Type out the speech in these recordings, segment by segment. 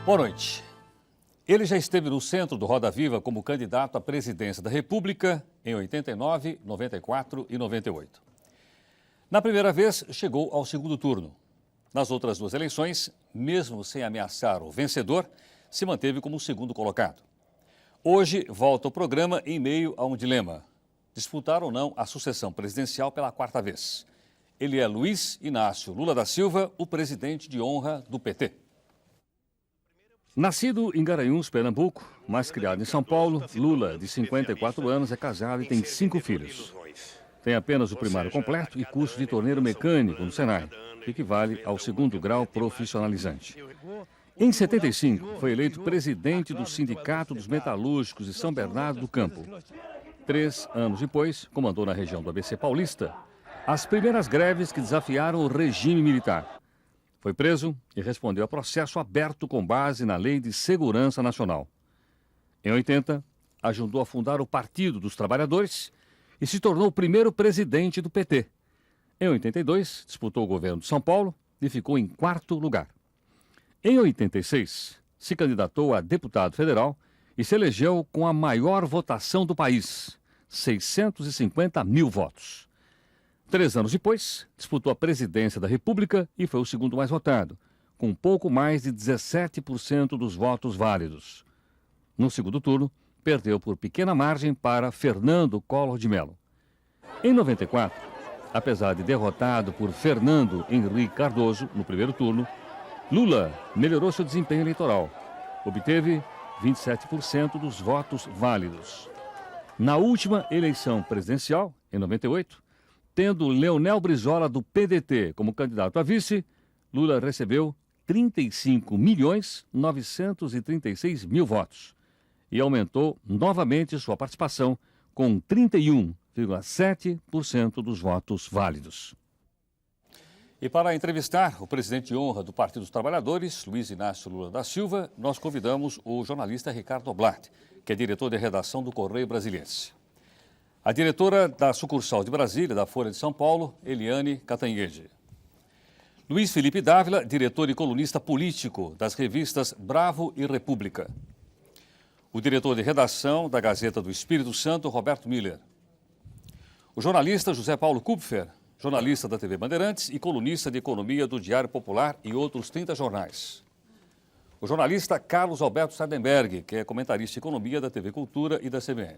Boa noite. Ele já esteve no centro do Roda Viva como candidato à presidência da República em 89, 94 e 98. Na primeira vez, chegou ao segundo turno. Nas outras duas eleições, mesmo sem ameaçar o vencedor, se manteve como segundo colocado. Hoje, volta ao programa em meio a um dilema: disputar ou não a sucessão presidencial pela quarta vez. Ele é Luiz Inácio Lula da Silva, o presidente de honra do PT. Nascido em Garanhuns, Pernambuco, mas criado em São Paulo, Lula, de 54 anos, é casado e tem 5 filhos. Tem apenas o primário completo e curso de torneiro mecânico no Senai, que equivale ao segundo grau profissionalizante. Em 75, foi eleito presidente do Sindicato dos Metalúrgicos de São Bernardo do Campo. 3 anos depois, comandou na região do ABC Paulista as primeiras greves que desafiaram o regime militar. Foi preso e respondeu a processo aberto com base na Lei de Segurança Nacional. Em 80, ajudou a fundar o Partido dos Trabalhadores e se tornou o primeiro presidente do PT. Em 82, disputou o governo de São Paulo e ficou em 4º lugar. Em 86, se candidatou a deputado federal e se elegeu com a maior votação do país, 650 mil votos. 3 anos depois, disputou a presidência da República e foi o segundo mais votado, com pouco mais de 17% dos votos válidos. No segundo turno, perdeu por pequena margem para Fernando Collor de Mello. Em 94, apesar de derrotado por Fernando Henrique Cardoso no primeiro turno, Lula melhorou seu desempenho eleitoral. Obteve 27% dos votos válidos. Na última eleição presidencial, em 98, tendo Leonel Brizola do PDT como candidato a vice, Lula recebeu 35.936.000 votos e aumentou novamente sua participação com 31,7% dos votos válidos. E para entrevistar o presidente de honra do Partido dos Trabalhadores, Luiz Inácio Lula da Silva, nós convidamos o jornalista Ricardo Oblate, que é diretor de redação do Correio Brasiliense. A diretora da sucursal de Brasília, da Folha de São Paulo, Eliane Catanhede. Luiz Felipe Dávila, diretor e colunista político das revistas Bravo e República. O diretor de redação da Gazeta do Espírito Santo, Roberto Miller. O jornalista José Paulo Kupfer, jornalista da TV Bandeirantes e colunista de economia do Diário Popular e outros 30 jornais. O jornalista Carlos Alberto Sardenberg, que é comentarista de economia da TV Cultura e da CBN.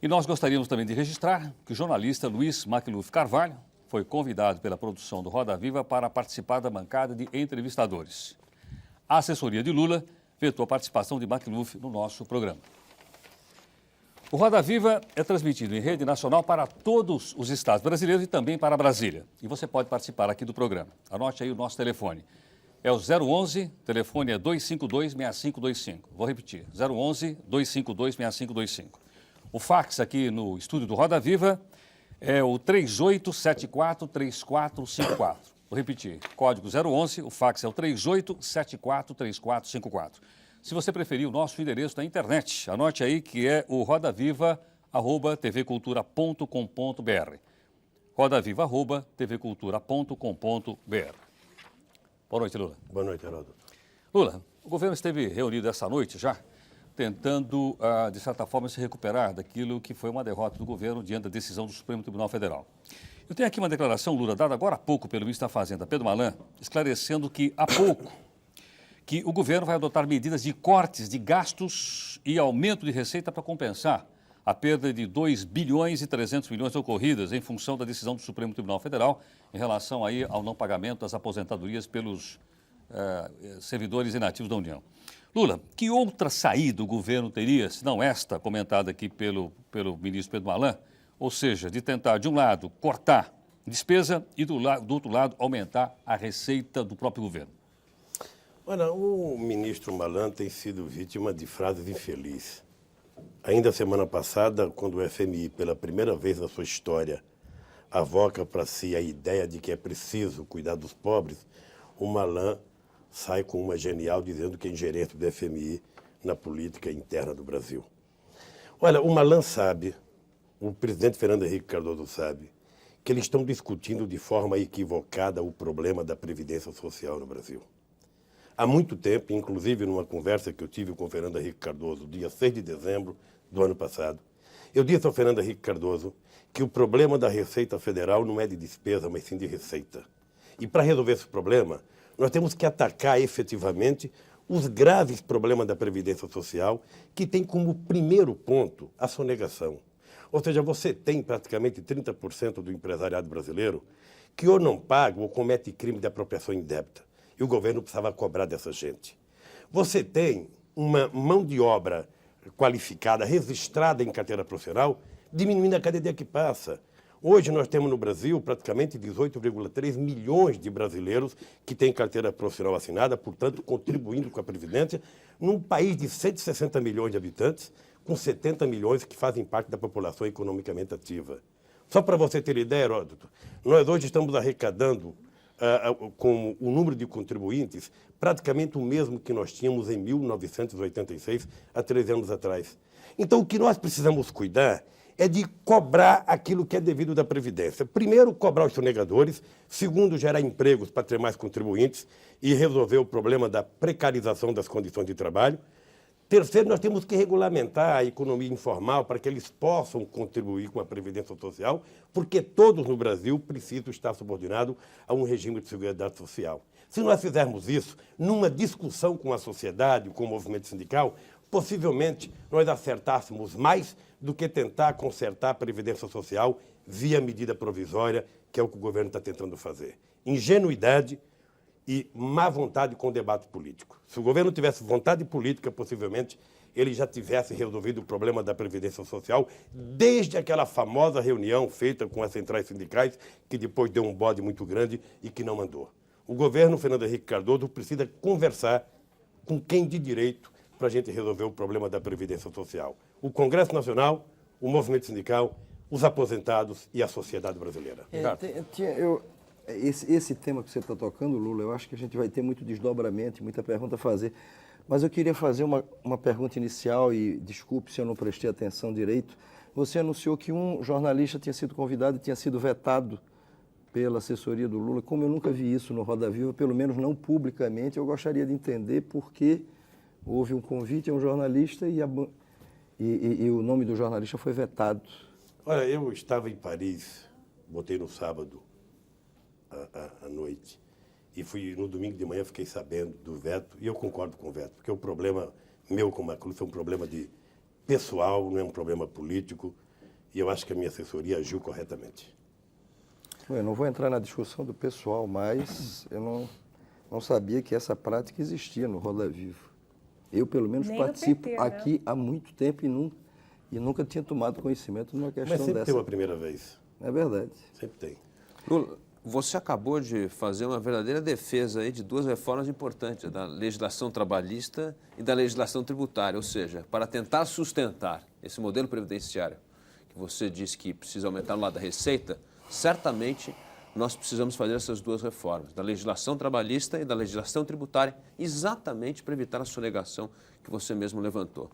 E nós gostaríamos também de registrar que o jornalista Luiz Macluf Carvalho foi convidado pela produção do Roda Viva para participar da bancada de entrevistadores. A assessoria de Lula vetou a participação de Macluf no nosso programa. O Roda Viva é transmitido em rede nacional para todos os estados brasileiros e também para Brasília. E você pode participar aqui do programa. Anote aí o nosso telefone. É o 011, telefone é 252-6525. Vou repetir, 011-252-6525. O fax aqui no estúdio do Roda Viva é o 3874-3454. Vou repetir, código 011, o fax é o 3874-3454. Se você preferir o nosso endereço na internet, anote aí que é o rodaviva@tvcultura.com.br. rodaviva@tvcultura.com.br. Boa noite, Lula. Boa noite, Heródoto. Lula, o governo esteve reunido essa noite já, tentando, de certa forma, se recuperar daquilo que foi uma derrota do governo diante da decisão do Supremo Tribunal Federal. Eu tenho aqui uma declaração, Lula, dada agora há pouco pelo ministro da Fazenda, Pedro Malan, esclarecendo que há pouco que o governo vai adotar medidas de cortes de gastos e aumento de receita para compensar a perda de 2 bilhões e 300 milhões ocorridas em função da decisão do Supremo Tribunal Federal em relação aí ao não pagamento das aposentadorias pelos servidores inativos da União. Lula, que outra saída o governo teria, se não esta comentada aqui pelo ministro Pedro Malan, ou seja, de tentar, de um lado, cortar despesa e do outro lado, aumentar a receita do próprio governo? Olha, o ministro Malan tem sido vítima de frases infelizes. Ainda semana passada, quando o FMI, pela primeira vez na sua história, avoca para si a ideia de que é preciso cuidar dos pobres, o Malan sai com uma genial dizendo que é ingerência do FMI na política interna do Brasil. Olha, o Malan sabe, o presidente Fernando Henrique Cardoso sabe, que eles estão discutindo de forma equivocada o problema da Previdência Social no Brasil. há muito tempo, inclusive numa conversa que eu tive com o Fernando Henrique Cardoso, dia 6 de dezembro do ano passado, eu disse ao Fernando Henrique Cardoso que o problema da Receita Federal não é de despesa, mas sim de receita. E para resolver esse problema, nós temos que atacar efetivamente os graves problemas da Previdência Social, que tem como primeiro ponto a sonegação. Ou seja, você tem praticamente 30% do empresariado brasileiro que ou não paga ou comete crime de apropriação indébita. E o governo precisava cobrar dessa gente. Você tem uma mão de obra qualificada, registrada em carteira profissional, diminuindo a cada dia que passa. Hoje nós temos no Brasil praticamente 18,3 milhões de brasileiros que têm carteira profissional assinada, portanto, contribuindo com a Previdência, num país de 160 milhões de habitantes, com 70 milhões que fazem parte da população economicamente ativa. Só para você ter ideia, Heródoto, nós hoje estamos arrecadando com o número de contribuintes praticamente o mesmo que nós tínhamos em 1986, há 13 anos atrás. Então, o que nós precisamos cuidar é de cobrar aquilo que é devido da Previdência. Primeiro, cobrar os sonegadores. Segundo, gerar empregos para ter mais contribuintes e resolver o problema da precarização das condições de trabalho. Terceiro, nós temos que regulamentar a economia informal para que eles possam contribuir com a Previdência Social, porque todos no Brasil precisam estar subordinados a um regime de seguridade social. Se nós fizermos isso, numa discussão com a sociedade, com o movimento sindical, possivelmente nós acertássemos mais do que tentar consertar a Previdência Social via medida provisória, que é o que o governo está tentando fazer. Ingenuidade e má vontade com o debate político. Se o governo tivesse vontade política, possivelmente ele já tivesse resolvido o problema da Previdência Social desde aquela famosa reunião feita com as centrais sindicais, que depois deu um bode muito grande e que não andou. O governo, Fernando Henrique Cardoso, precisa conversar com quem de direito para a gente resolver o problema da Previdência Social. O Congresso Nacional, o movimento sindical, os aposentados e a sociedade brasileira. Esse tema que você está tocando, Lula, eu acho que a gente vai ter muito desdobramento, muita pergunta a fazer. Mas eu queria fazer uma pergunta inicial, e desculpe se eu não prestei atenção direito. Você anunciou que um jornalista tinha sido convidado e tinha sido vetado pela assessoria do Lula. Como eu nunca vi isso no Roda Viva, pelo menos não publicamente, eu gostaria de entender por que houve um convite a um jornalista e o nome do jornalista foi vetado. Olha, eu estava em Paris, botei no sábado à noite, e no domingo de manhã fiquei sabendo do veto, e eu concordo com o veto, porque o problema meu com o Macluf é um problema de pessoal, não é um problema político, e eu acho que a minha assessoria agiu corretamente. Eu não vou entrar na discussão do pessoal, mas eu não sabia que essa prática existia no Roda Viva. Eu, pelo menos, Nem participo PT, aqui há muito tempo e nunca tinha tomado conhecimento de uma questão dessa. Mas sempre tem uma primeira vez. É verdade. Sempre tem. Lula, você acabou de fazer uma verdadeira defesa aí de duas reformas importantes, da legislação trabalhista e da legislação tributária, ou seja, para tentar sustentar esse modelo previdenciário que você disse que precisa aumentar no lado da receita, certamente nós precisamos fazer essas duas reformas, da legislação trabalhista e da legislação tributária, exatamente para evitar a sonegação que você mesmo levantou.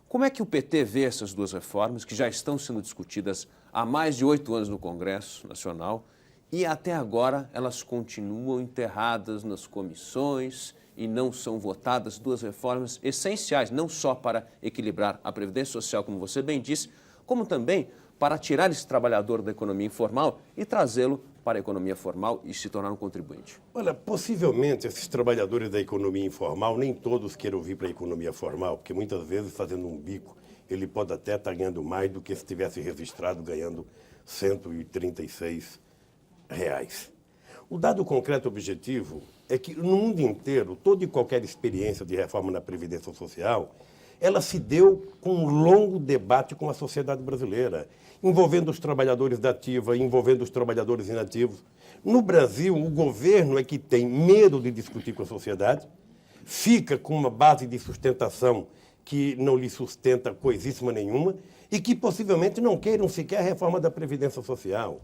Como é que o PT vê essas duas reformas, que já estão sendo discutidas há mais de 8 anos no Congresso Nacional, e até agora elas continuam enterradas nas comissões e não são votadas, duas reformas essenciais, não só para equilibrar a Previdência Social, como você bem disse, como também para tirar esse trabalhador da economia informal e trazê-lo para a economia formal e se tornar um contribuinte? Olha, possivelmente esses trabalhadores da economia informal, nem todos queiram vir para a economia formal, porque muitas vezes, fazendo um bico, ele pode até estar ganhando mais do que se tivesse registrado ganhando R$136. O dado concreto objetivo é que no mundo inteiro, toda e qualquer experiência de reforma na Previdência Social, ela se deu com um longo debate com a sociedade brasileira, envolvendo os trabalhadores da ativa, envolvendo os trabalhadores inativos. No Brasil, o governo é que tem medo de discutir com a sociedade, fica com uma base de sustentação que não lhe sustenta coisíssima nenhuma e que possivelmente não queiram sequer a reforma da Previdência Social.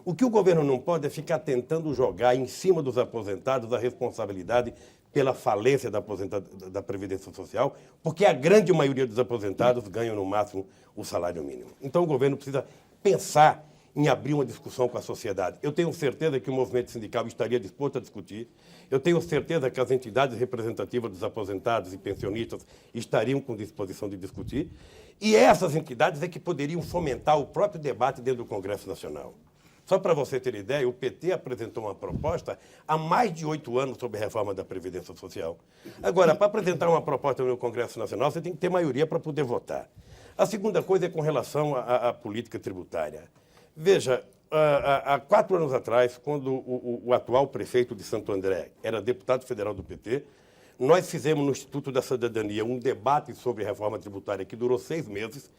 O que o governo não pode é ficar tentando jogar em cima dos aposentados a responsabilidade pela falência da Previdência Social, porque a grande maioria dos aposentados ganham no máximo o salário mínimo. Então o governo precisa pensar em abrir uma discussão com a sociedade. Eu tenho certeza que o movimento sindical estaria disposto a discutir. Eu tenho certeza que as entidades representativas dos aposentados e pensionistas estariam com disposição de discutir. E essas entidades é que poderiam fomentar o próprio debate dentro do Congresso Nacional. Só para você ter ideia, o PT apresentou uma proposta há mais de 8 anos sobre a reforma da Previdência Social. Agora, para apresentar uma proposta no Congresso Nacional, você tem que ter maioria para poder votar. A segunda coisa é com relação à política tributária. Veja, há 4 anos atrás, quando o atual prefeito de Santo André era deputado federal do PT, nós fizemos no Instituto da Cidadania um debate sobre a reforma tributária que durou 6 meses,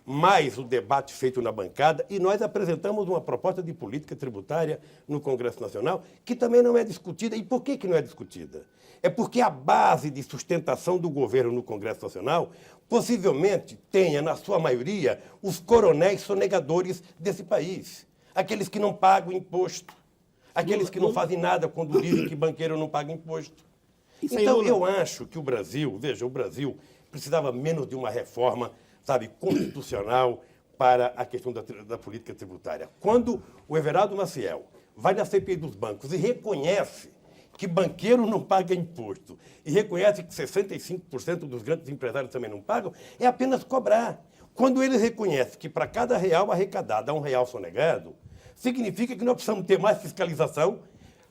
mais o debate feito na bancada, e nós apresentamos uma proposta de política tributária no Congresso Nacional, que também não é discutida. E por que não é discutida? É porque a base de sustentação do governo no Congresso Nacional possivelmente tenha, na sua maioria, os coronéis sonegadores desse país. Aqueles que não pagam imposto. Aqueles que não fazem nada quando dizem que banqueiro não paga imposto. Então, eu acho que o Brasil precisava menos de uma reforma, sabe, constitucional para a questão da política tributária. Quando o Everaldo Maciel vai na CPI dos bancos e reconhece que banqueiro não paga imposto e reconhece que 65% dos grandes empresários também não pagam, é apenas cobrar. Quando ele reconhece que para cada real arrecadado há um real sonegado, significa que nós precisamos ter mais fiscalização,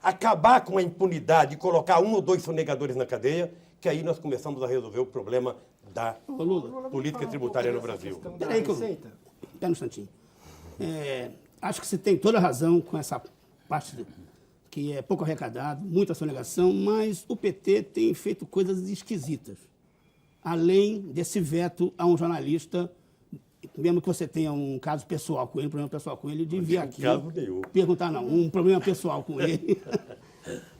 acabar com a impunidade e colocar 1 ou 2 sonegadores na cadeia, que aí nós começamos a resolver o problema da política tributária no Brasil. Peraí, espera um instantinho. Acho que você tem toda a razão com essa parte que é pouco arrecadado, muita sonegação, mas o PT tem feito coisas esquisitas. Além desse veto a um jornalista, mesmo que você tenha um caso pessoal com ele, um problema pessoal com ele, de vir aqui perguntar, um problema pessoal com ele.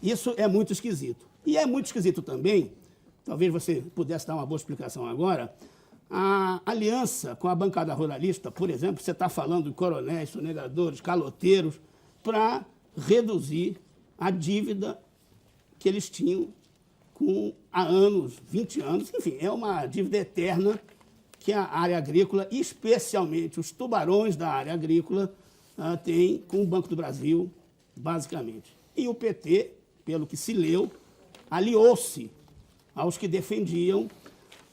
Isso é muito esquisito. E é muito esquisito também, talvez você pudesse dar uma boa explicação agora, a aliança com a bancada ruralista, por exemplo, você está falando de coronéis, sonegadores, caloteiros, para reduzir a dívida que eles tinham há anos, 20 anos, enfim, é uma dívida eterna que a área agrícola, especialmente os tubarões da área agrícola, tem com o Banco do Brasil, basicamente. E o PT, pelo que se leu, aliou-se aos que defendiam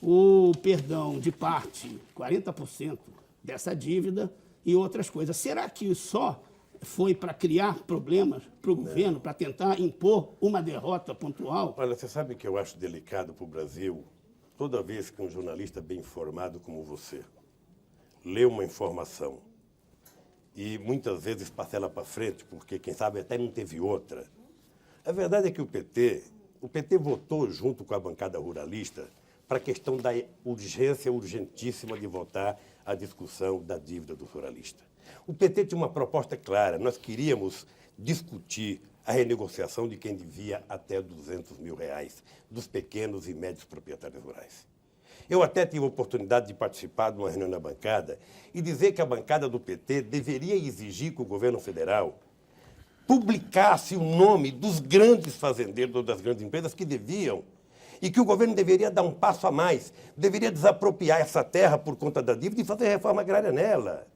o perdão de parte, 40% dessa dívida e outras coisas. Será que só foi para criar problemas para o governo, para tentar impor uma derrota pontual? Olha, você sabe que eu acho delicado para o Brasil, toda vez que um jornalista bem informado como você lê uma informação e muitas vezes passa ela para frente, porque quem sabe até não teve outra. A verdade é que o PT votou junto com a bancada ruralista para a questão da urgência urgentíssima de votar a discussão da dívida do ruralista. O PT tinha uma proposta clara, nós queríamos discutir a renegociação de quem devia até R$200 mil dos pequenos e médios proprietários rurais. Eu até tive a oportunidade de participar de uma reunião na bancada e dizer que a bancada do PT deveria exigir que o governo federal publicasse o nome dos grandes fazendeiros ou das grandes empresas que deviam e que o governo deveria dar um passo a mais, deveria desapropriar essa terra por conta da dívida e fazer reforma agrária nela.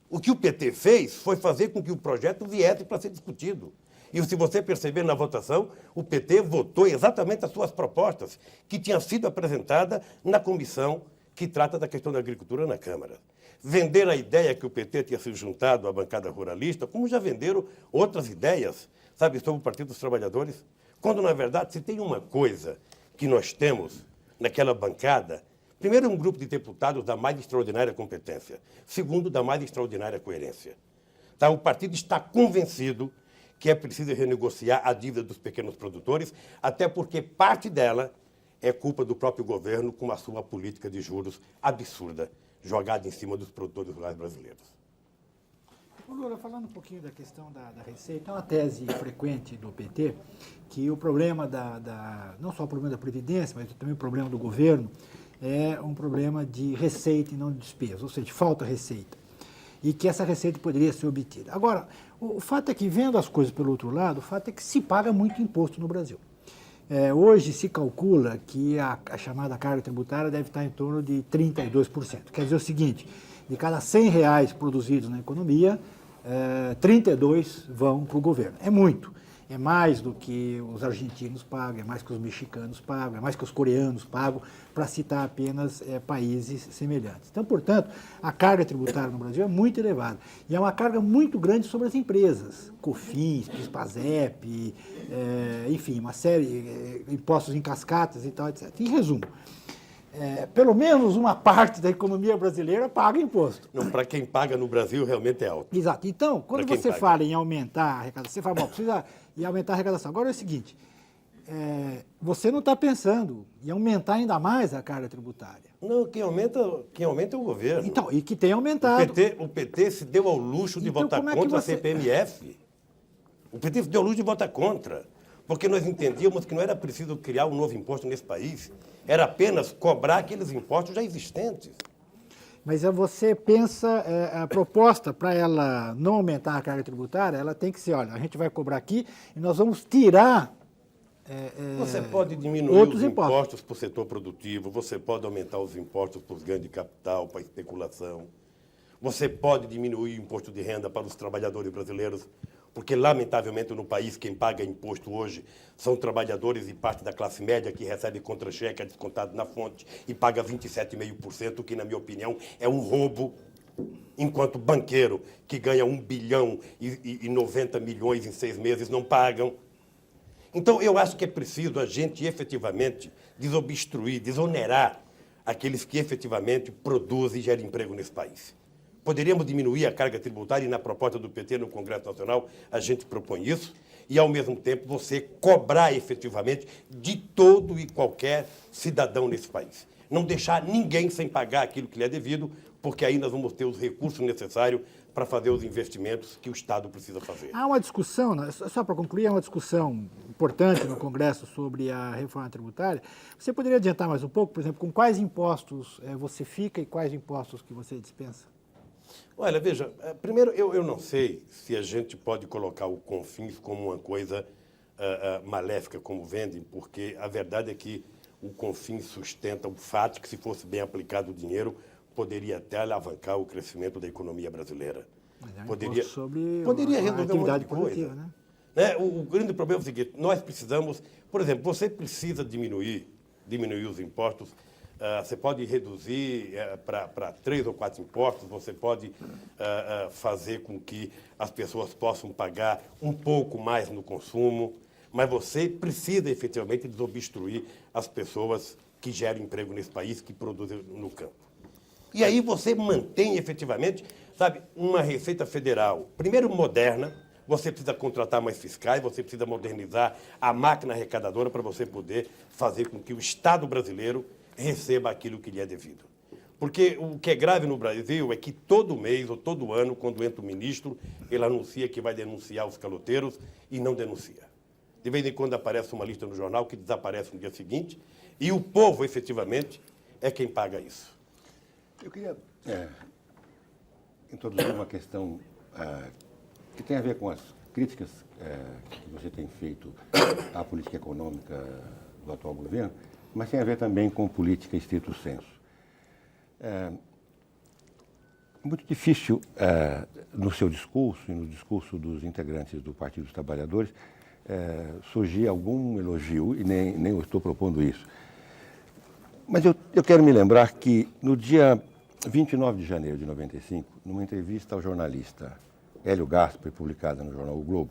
O que o PT fez foi fazer com que o projeto viesse para ser discutido. E se você perceber na votação, o PT votou exatamente as suas propostas, que tinham sido apresentadas na comissão que trata da questão da agricultura na Câmara. Vender a ideia que o PT tinha se juntado à bancada ruralista, como já venderam outras ideias, sabe, sobre o Partido dos Trabalhadores, quando, na verdade, se tem uma coisa que nós temos naquela bancada, primeiro, um grupo de deputados da mais extraordinária competência. Segundo, da mais extraordinária coerência. Tá? O partido está convencido que é preciso renegociar a dívida dos pequenos produtores, até porque parte dela é culpa do próprio governo com a sua política de juros absurda, jogada em cima dos produtores rurais brasileiros. Lula, falando um pouquinho da questão da receita, é uma tese frequente do PT que o problema não só o problema da Previdência, mas também o problema do governo é um problema de receita e não de despesa, ou seja, falta receita. E que essa receita poderia ser obtida. Agora, o fato é que, vendo as coisas pelo outro lado, o fato é que se paga muito imposto no Brasil. Hoje se calcula que a chamada carga tributária deve estar em torno de 32%. Quer dizer o seguinte, de cada 100 reais produzidos na economia, 32 vão para o governo. É muito. É mais do que os argentinos pagam, é mais que os mexicanos pagam, é mais que os coreanos pagam, para citar apenas países semelhantes. Então, portanto, a carga tributária no Brasil é muito elevada. E é uma carga muito grande sobre as empresas. COFINS, PIS/PASEP, enfim, uma série, impostos em cascatas e tal, etc. Em resumo, pelo menos uma parte da economia brasileira paga imposto. Não, para quem paga no Brasil, realmente é alto. Exato. Então, quando você fala em aumentar a arrecadação, você fala, bom, precisa aumentar a arrecadação. Agora é o seguinte, você não está pensando em aumentar ainda mais a carga tributária. Não, quem aumenta é o governo. Então, e que tem aumentado. O PT se deu ao luxo de votar contra a CPMF. O PT se deu ao luxo de votar contra. Porque nós entendíamos que não era preciso criar um novo imposto nesse país. Era apenas cobrar aqueles impostos já existentes. Mas você pensa, a proposta para ela não aumentar a carga tributária, ela tem que ser, olha, a gente vai cobrar aqui e nós vamos tirar Você pode diminuir outros os impostos. impostos para o setor produtivo, você pode aumentar os impostos para os ganhos de capital, para a especulação. Você pode diminuir o imposto de renda para os trabalhadores brasileiros, porque, lamentavelmente, no país, quem paga imposto hoje são trabalhadores e parte da classe média que recebe contra-cheque, é descontado na fonte e paga 27,5%, que, na minha opinião, é um roubo, enquanto banqueiro que ganha 1 bilhão e 90 milhões em 6 meses não pagam. Então, eu acho que é preciso a gente, efetivamente, desobstruir, desonerar aqueles que, efetivamente, produzem e geram emprego nesse país. Poderíamos diminuir a carga tributária e, na proposta do PT no Congresso Nacional, a gente propõe isso, e, ao mesmo tempo, você cobrar efetivamente de todo e qualquer cidadão nesse país. Não deixar ninguém sem pagar aquilo que lhe é devido, porque aí nós vamos ter os recursos necessários para fazer os investimentos que o Estado precisa fazer. Há uma discussão, só para concluir, há uma discussão importante no Congresso sobre a reforma tributária. Você poderia adiantar mais um pouco, por exemplo, com quais impostos você fica e quais impostos que você dispensa? Olha, veja, primeiro, eu não sei se a gente pode colocar o CONFINS como uma coisa maléfica, como vendem, porque a verdade é que o CONFINS sustenta o fato que, se fosse bem aplicado o dinheiro, poderia até alavancar o crescimento da economia brasileira. Mas é um Poderia imposto sobre resolver a um monte atividade de coisa. produtiva, né? O grande problema é o seguinte, nós precisamos, por exemplo, você precisa diminuir os impostos. Você pode reduzir para 3 ou 4 impostos, você pode fazer com que as pessoas possam pagar um pouco mais no consumo, mas você precisa efetivamente desobstruir as pessoas que geram emprego nesse país, que produzem no campo. E aí você mantém efetivamente, sabe, uma Receita Federal, primeiro moderna, você precisa contratar mais fiscais, você precisa modernizar a máquina arrecadadora para você poder fazer com que o Estado brasileiro receba aquilo que lhe é devido. Porque o que é grave no Brasil é que todo mês ou todo ano, quando entra o ministro, ele anuncia que vai denunciar os caloteiros e não denuncia. De vez em quando aparece uma lista no jornal que desaparece no dia seguinte e o povo, efetivamente, é quem paga isso. Eu queria introduzir uma questão que tem a ver com as críticas que você tem feito à política econômica do atual governo, mas tem a ver também com política estrito sensu. É muito difícil, no seu discurso e no discurso dos integrantes do Partido dos Trabalhadores, surgir algum elogio, e nem eu estou propondo isso. Mas eu quero me lembrar que no dia 29 de janeiro de 95, numa entrevista ao jornalista Hélio Gaspari, publicada no jornal O Globo,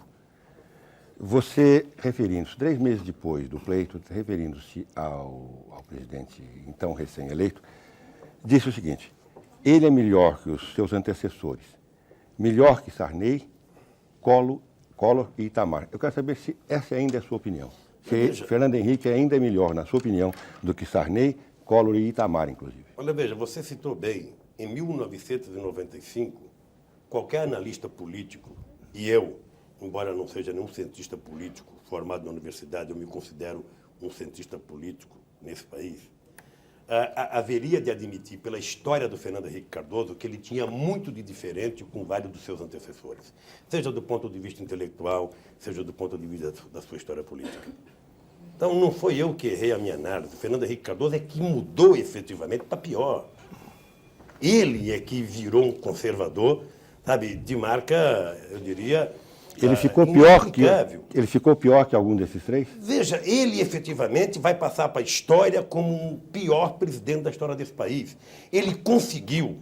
você, referindo-se, 3 meses depois do pleito, referindo-se ao presidente então recém-eleito, disse o seguinte: ele é melhor que os seus antecessores, melhor que Sarney, Collor e Itamar. Eu quero saber se essa ainda é a sua opinião. Se Fernando Henrique ainda é melhor, na sua opinião, do que Sarney, Collor e Itamar, inclusive. Olha, veja, você citou bem, em 1995, qualquer analista político, e eu, embora não seja nenhum cientista político formado na universidade, eu me considero um cientista político nesse país, haveria de admitir, pela história do Fernando Henrique Cardoso, que ele tinha muito de diferente com vários dos seus antecessores, seja do ponto de vista intelectual, seja do ponto de vista da sua história política. Então, não foi eu que errei a minha análise. O Fernando Henrique Cardoso é que mudou efetivamente para pior. Ele é que virou um conservador, sabe, de marca, eu diria, Ele ficou pior que algum desses três? Veja, ele efetivamente vai passar para a história como o pior presidente da história desse país. Ele conseguiu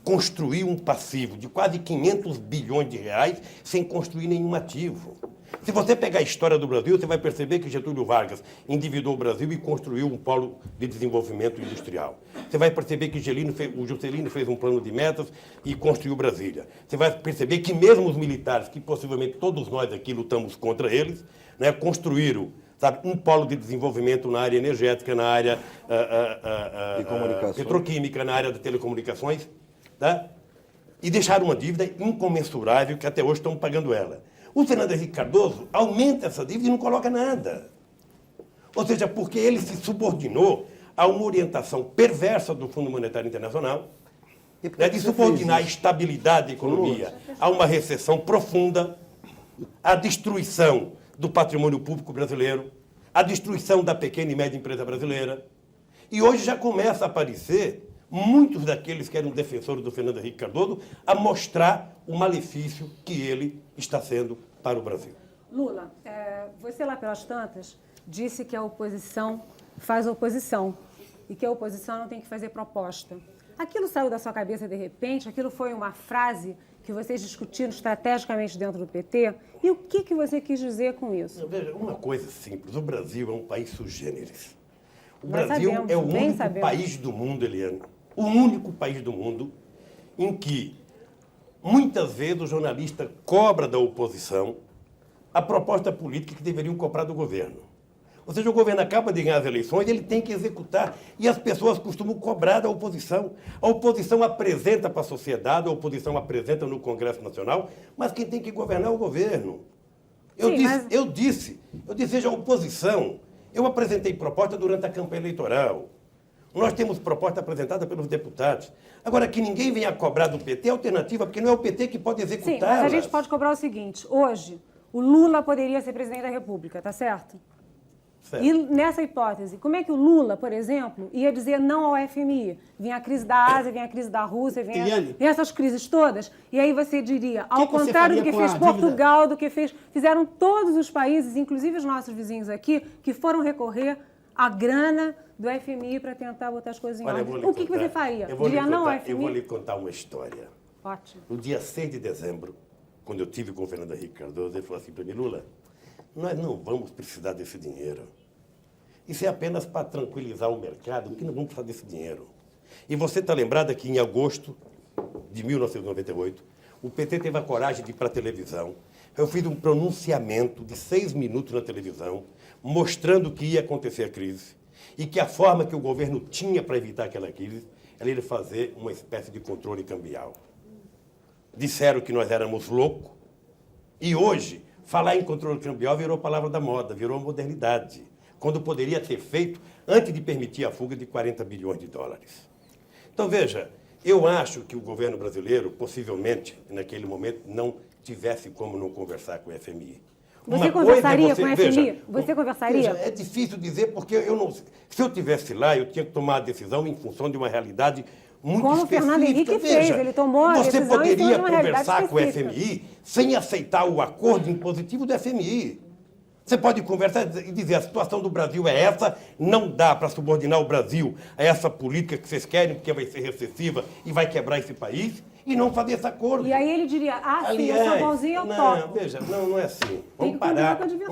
construir um passivo de quase 500 bilhões de reais sem construir nenhum ativo. Se você pegar a história do Brasil, você vai perceber que Getúlio Vargas endividou o Brasil e construiu um polo de desenvolvimento industrial. Você vai perceber que o Juscelino fez um plano de metas e construiu Brasília. Você vai perceber que mesmo os militares, que possivelmente todos nós aqui lutamos contra eles, né, construíram, sabe, um polo de desenvolvimento na área energética, na área petroquímica, na área de telecomunicações, tá? E deixaram uma dívida incomensurável que até hoje estão pagando ela. O Fernando Henrique Cardoso aumenta essa dívida e não coloca nada. Ou seja, porque ele se subordinou a uma orientação perversa do Fundo Monetário Internacional, né, de subordinar a estabilidade da economia a uma recessão profunda, a destruição do patrimônio público brasileiro, a destruição da pequena e média empresa brasileira. E hoje já começa a aparecer muitos daqueles que eram defensores do Fernando Henrique Cardoso a mostrar o malefício que ele está sendo para o Brasil. Lula, você lá pelas tantas disse que a oposição faz oposição e que a oposição não tem que fazer proposta. Aquilo saiu da sua cabeça de repente? Aquilo foi uma frase que vocês discutiram estrategicamente dentro do PT? E o que você quis dizer com isso? Veja, uma coisa simples, o Brasil é um país sui generis. O Brasil é o único país do mundo, Eliane, o único país do mundo em que muitas vezes o jornalista cobra da oposição a proposta política que deveriam cobrar do governo. Ou seja, o governo acaba de ganhar as eleições, ele tem que executar. E as pessoas costumam cobrar da oposição. A oposição apresenta para a sociedade, a oposição apresenta no Congresso Nacional, mas quem tem que governar é o governo. Eu disse, veja, a oposição. Eu apresentei proposta durante a campanha eleitoral. Nós temos proposta apresentada pelos deputados. Agora, que ninguém venha cobrar do PT é alternativa, porque não é o PT que pode executar. Sim, mas a gente pode cobrar o seguinte. Hoje, o Lula poderia ser presidente da República, tá certo? Certo. E nessa hipótese, como é que o Lula, por exemplo, ia dizer não ao FMI? Vinha a crise da Ásia, vinha a crise da Rússia, vinha essas crises todas, e aí você diria, ao contrário do que fez Portugal, do que fizeram todos os países, inclusive os nossos vizinhos aqui, que foram recorrer à grana do FMI para tentar botar as coisas em ordem. O que você faria? Diria não ao FMI? Eu vou lhe contar uma história. Ótimo. No dia 6 de dezembro, quando eu tive com o Fernando Henrique Cardoso, ele falou assim para mim, Lula, nós não vamos precisar desse dinheiro. Isso é apenas para tranquilizar o mercado, que não vamos precisar desse dinheiro. E você está lembrada que em agosto de 1998, o PT teve a coragem de ir para a televisão. Eu fiz um pronunciamento de 6 minutos na televisão, mostrando que ia acontecer a crise e que a forma que o governo tinha para evitar aquela crise era ele fazer uma espécie de controle cambial. Disseram que nós éramos loucos e hoje falar em controle cambial virou palavra da moda, virou modernidade, quando poderia ter feito antes de permitir a fuga de 40 bilhões de dólares. Então, veja, eu acho que o governo brasileiro, possivelmente, naquele momento, não tivesse como não conversar com o FMI. Você conversaria com o FMI? Você conversaria? Veja, é difícil dizer, porque eu não... Se eu estivesse lá, eu tinha que tomar a decisão em função de uma realidade muito como específica. Como o Fernando Henrique fez, ele tomou a decisão. Você poderia conversar com o FMI sem aceitar o acordo impositivo do FMI. Você pode conversar e dizer, a situação do Brasil é essa, não dá para subordinar o Brasil a essa política que vocês querem, porque vai ser recessiva e vai quebrar esse país, e não fazer esse acordo. E aí ele diria, sim, eu sou bonzinho, eu topo. Não, veja, não é assim. Vamos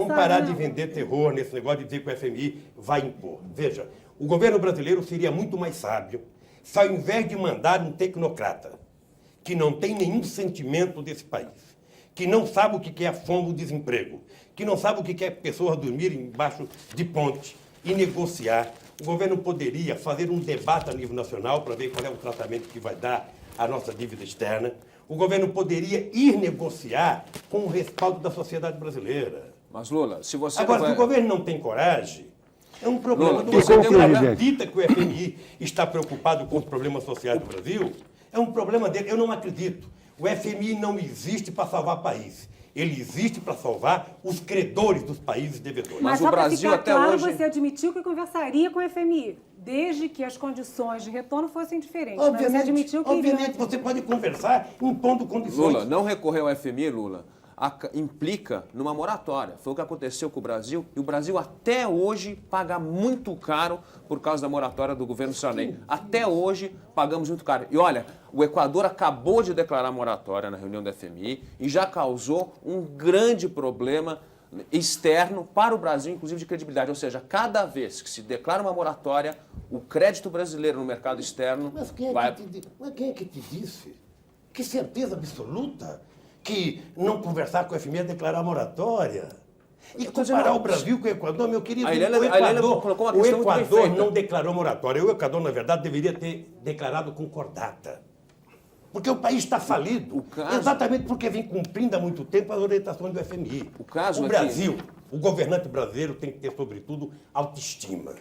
parar de vender terror nesse negócio de dizer que o FMI vai impor. Veja, o governo brasileiro seria muito mais sábio se, ao invés de mandar um tecnocrata que não tem nenhum sentimento desse país, que não sabe o que é a fome, o desemprego, que não sabe o que é pessoas dormirem embaixo de ponte e negociar, o governo poderia fazer um debate a nível nacional para ver qual é o tratamento que vai dar à nossa dívida externa. O governo poderia ir negociar com o respaldo da sociedade brasileira. Mas, Lula, se você... Agora, se o governo não tem coragem, é um problema do governo. governo. Acredita que o FMI está preocupado com os problemas sociais do Brasil? É um problema dele. Eu não acredito. O FMI não existe para salvar o país. Ele existe para salvar os credores dos países devedores. Mas o Brasil até claro, hoje... você admitiu que conversaria com o FMI, desde que as condições de retorno fossem diferentes. Obviamente, mas você admitiu que obviamente você pode conversar impondo condições. Lula, não recorrer ao FMI, Lula, implica numa moratória. Foi o que aconteceu com o Brasil, e o Brasil até hoje paga muito caro por causa da moratória do governo Sarney. Até hoje pagamos muito caro. E olha, o Equador acabou de declarar moratória na reunião do FMI e já causou um grande problema externo para o Brasil, inclusive de credibilidade. Ou seja, cada vez que se declara uma moratória, o crédito brasileiro no mercado externo Mas quem é que te disse? Que certeza absoluta que não conversar com o FMI é declarar moratória? E comparar o Brasil com o Equador, meu querido, o Equador não declarou moratória. O Equador, na verdade, deveria ter declarado concordata. Porque o país está falido. Exatamente porque vem cumprindo há muito tempo as orientações do FMI. O Brasil, o governante brasileiro tem que ter, sobretudo, autoestima.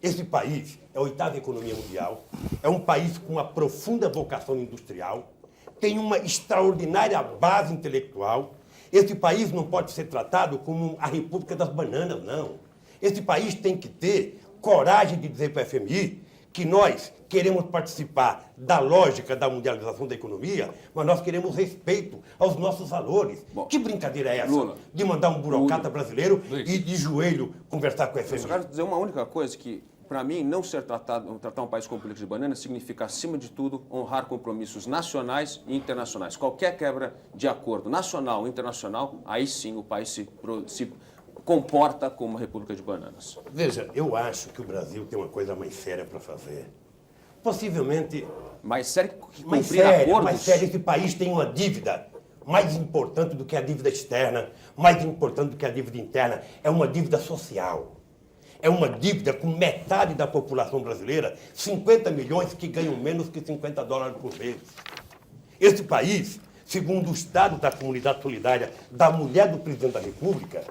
Esse país é a 8ª economia mundial, é um país com uma profunda vocação industrial, tem uma extraordinária base intelectual. Esse país não pode ser tratado como a República das Bananas, não. Esse país tem que ter coragem de dizer para o FMI que nós queremos participar da lógica da mundialização da economia, mas nós queremos respeito aos nossos valores. Bom, que brincadeira é essa? Lula, de mandar um burocrata brasileiro e de joelho conversar com o FMI? Eu só quero dizer uma única coisa, que para mim não tratar um país como política de banana significa, acima de tudo, honrar compromissos nacionais e internacionais. Qualquer quebra de acordo nacional ou internacional, aí sim o país se comporta como uma república de bananas. Veja, eu acho que o Brasil tem uma coisa mais séria para fazer. Possivelmente... Mais séria que cumprir acordos? Mais séria. Esse país tem uma dívida mais importante do que a dívida externa, mais importante do que a dívida interna. É uma dívida social. É uma dívida com metade da população brasileira, 50 milhões que ganham menos que $50 por mês. Esse país, segundo os dados da comunidade solidária da mulher do presidente da República,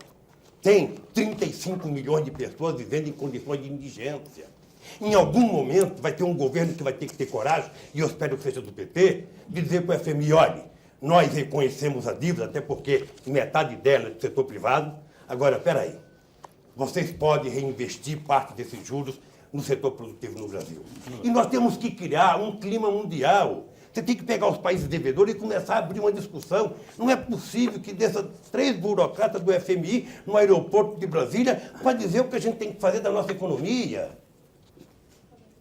tem 35 milhões de pessoas vivendo em condições de indigência. Em algum momento vai ter um governo que vai ter que ter coragem, e eu espero que seja do PT, de dizer para o FMI, olha, nós reconhecemos a dívida, até porque metade dela é do setor privado. Agora, espera aí, vocês podem reinvestir parte desses juros no setor produtivo no Brasil. E nós temos que criar um clima mundial. Você tem que pegar os países devedores e começar a abrir uma discussão. Não é possível que dessas 3 burocratas do FMI no aeroporto de Brasília para dizer o que a gente tem que fazer da nossa economia.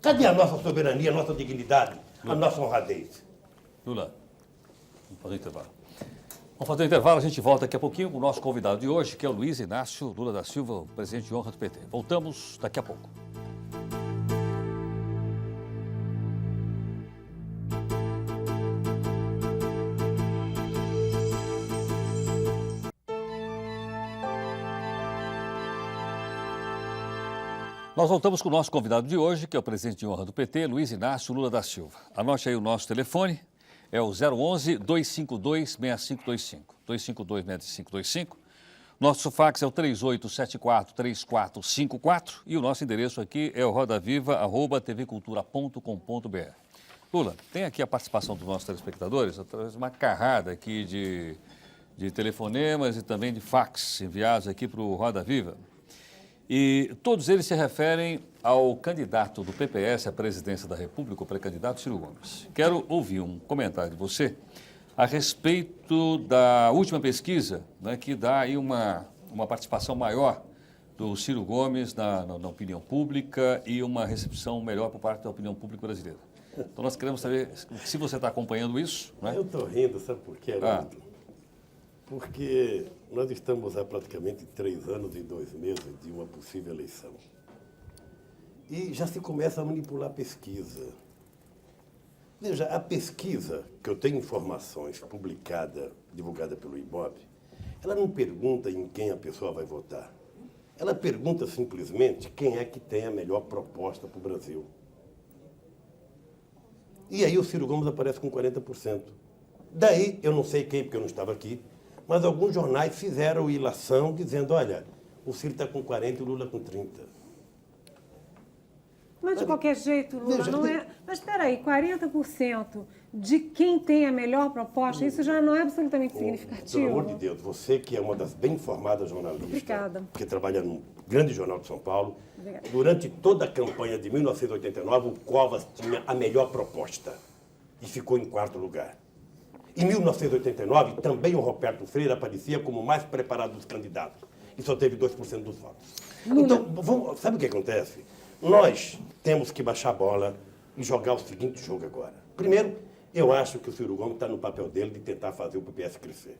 Cadê a nossa soberania, a nossa dignidade, a nossa honradez? Lula, vamos fazer um intervalo. Vamos fazer um intervalo, a gente volta daqui a pouquinho com o nosso convidado de hoje, que é o Luiz Inácio Lula da Silva, o presidente de honra do PT. Voltamos daqui a pouco. Nós voltamos com o nosso convidado de hoje, que é o presidente de honra do PT, Luiz Inácio Lula da Silva. Anote aí o nosso telefone, é o 011-252-6525, 252-6525. Nosso fax é o 3874-3454 e o nosso endereço aqui é o rodaviva@tvcultura.com.br. Lula, tem aqui a participação dos nossos telespectadores, através de uma carrada aqui de telefonemas e também de fax enviados aqui para o Roda Viva. E todos eles se referem ao candidato do PPS à presidência da República, o pré-candidato Ciro Gomes. Quero ouvir um comentário de você a respeito da última pesquisa, né, que dá aí uma participação maior do Ciro Gomes na opinião pública e uma recepção melhor por parte da opinião pública brasileira. Então nós queremos saber se você está acompanhando isso. Né? Eu estou rindo, sabe por quê, Haroldo? Porque nós estamos há praticamente 3 anos e 2 meses de uma possível eleição. E já se começa a manipular a pesquisa. Veja, a pesquisa, que eu tenho informações publicadas, divulgada pelo IBOP, ela não pergunta em quem a pessoa vai votar. Ela pergunta simplesmente quem é que tem a melhor proposta para o Brasil. E aí o Ciro Gomes aparece com 40%. Daí, eu não sei quem, porque eu não estava aqui, mas alguns jornais fizeram ilação dizendo, olha, o Ciro está com 40% e o Lula com 30%. Mas, de qualquer jeito, Lula, não é... Mas, espera aí, 40% de quem tem a melhor proposta, isso já não é absolutamente significativo. Pelo amor de Deus, você que é uma das bem informadas jornalistas, Obrigada. que trabalha num grande jornal de São Paulo, Obrigada. durante toda a campanha de 1989, o Covas tinha a melhor proposta e ficou em 4º lugar. Em 1989, também o Roberto Freire aparecia como o mais preparado dos candidatos e só teve 2% dos votos. Então, sabe o que acontece? Nós temos que baixar a bola e jogar o seguinte jogo agora. Primeiro, eu acho que o Ciro Gomes está no papel dele de tentar fazer o PPS crescer.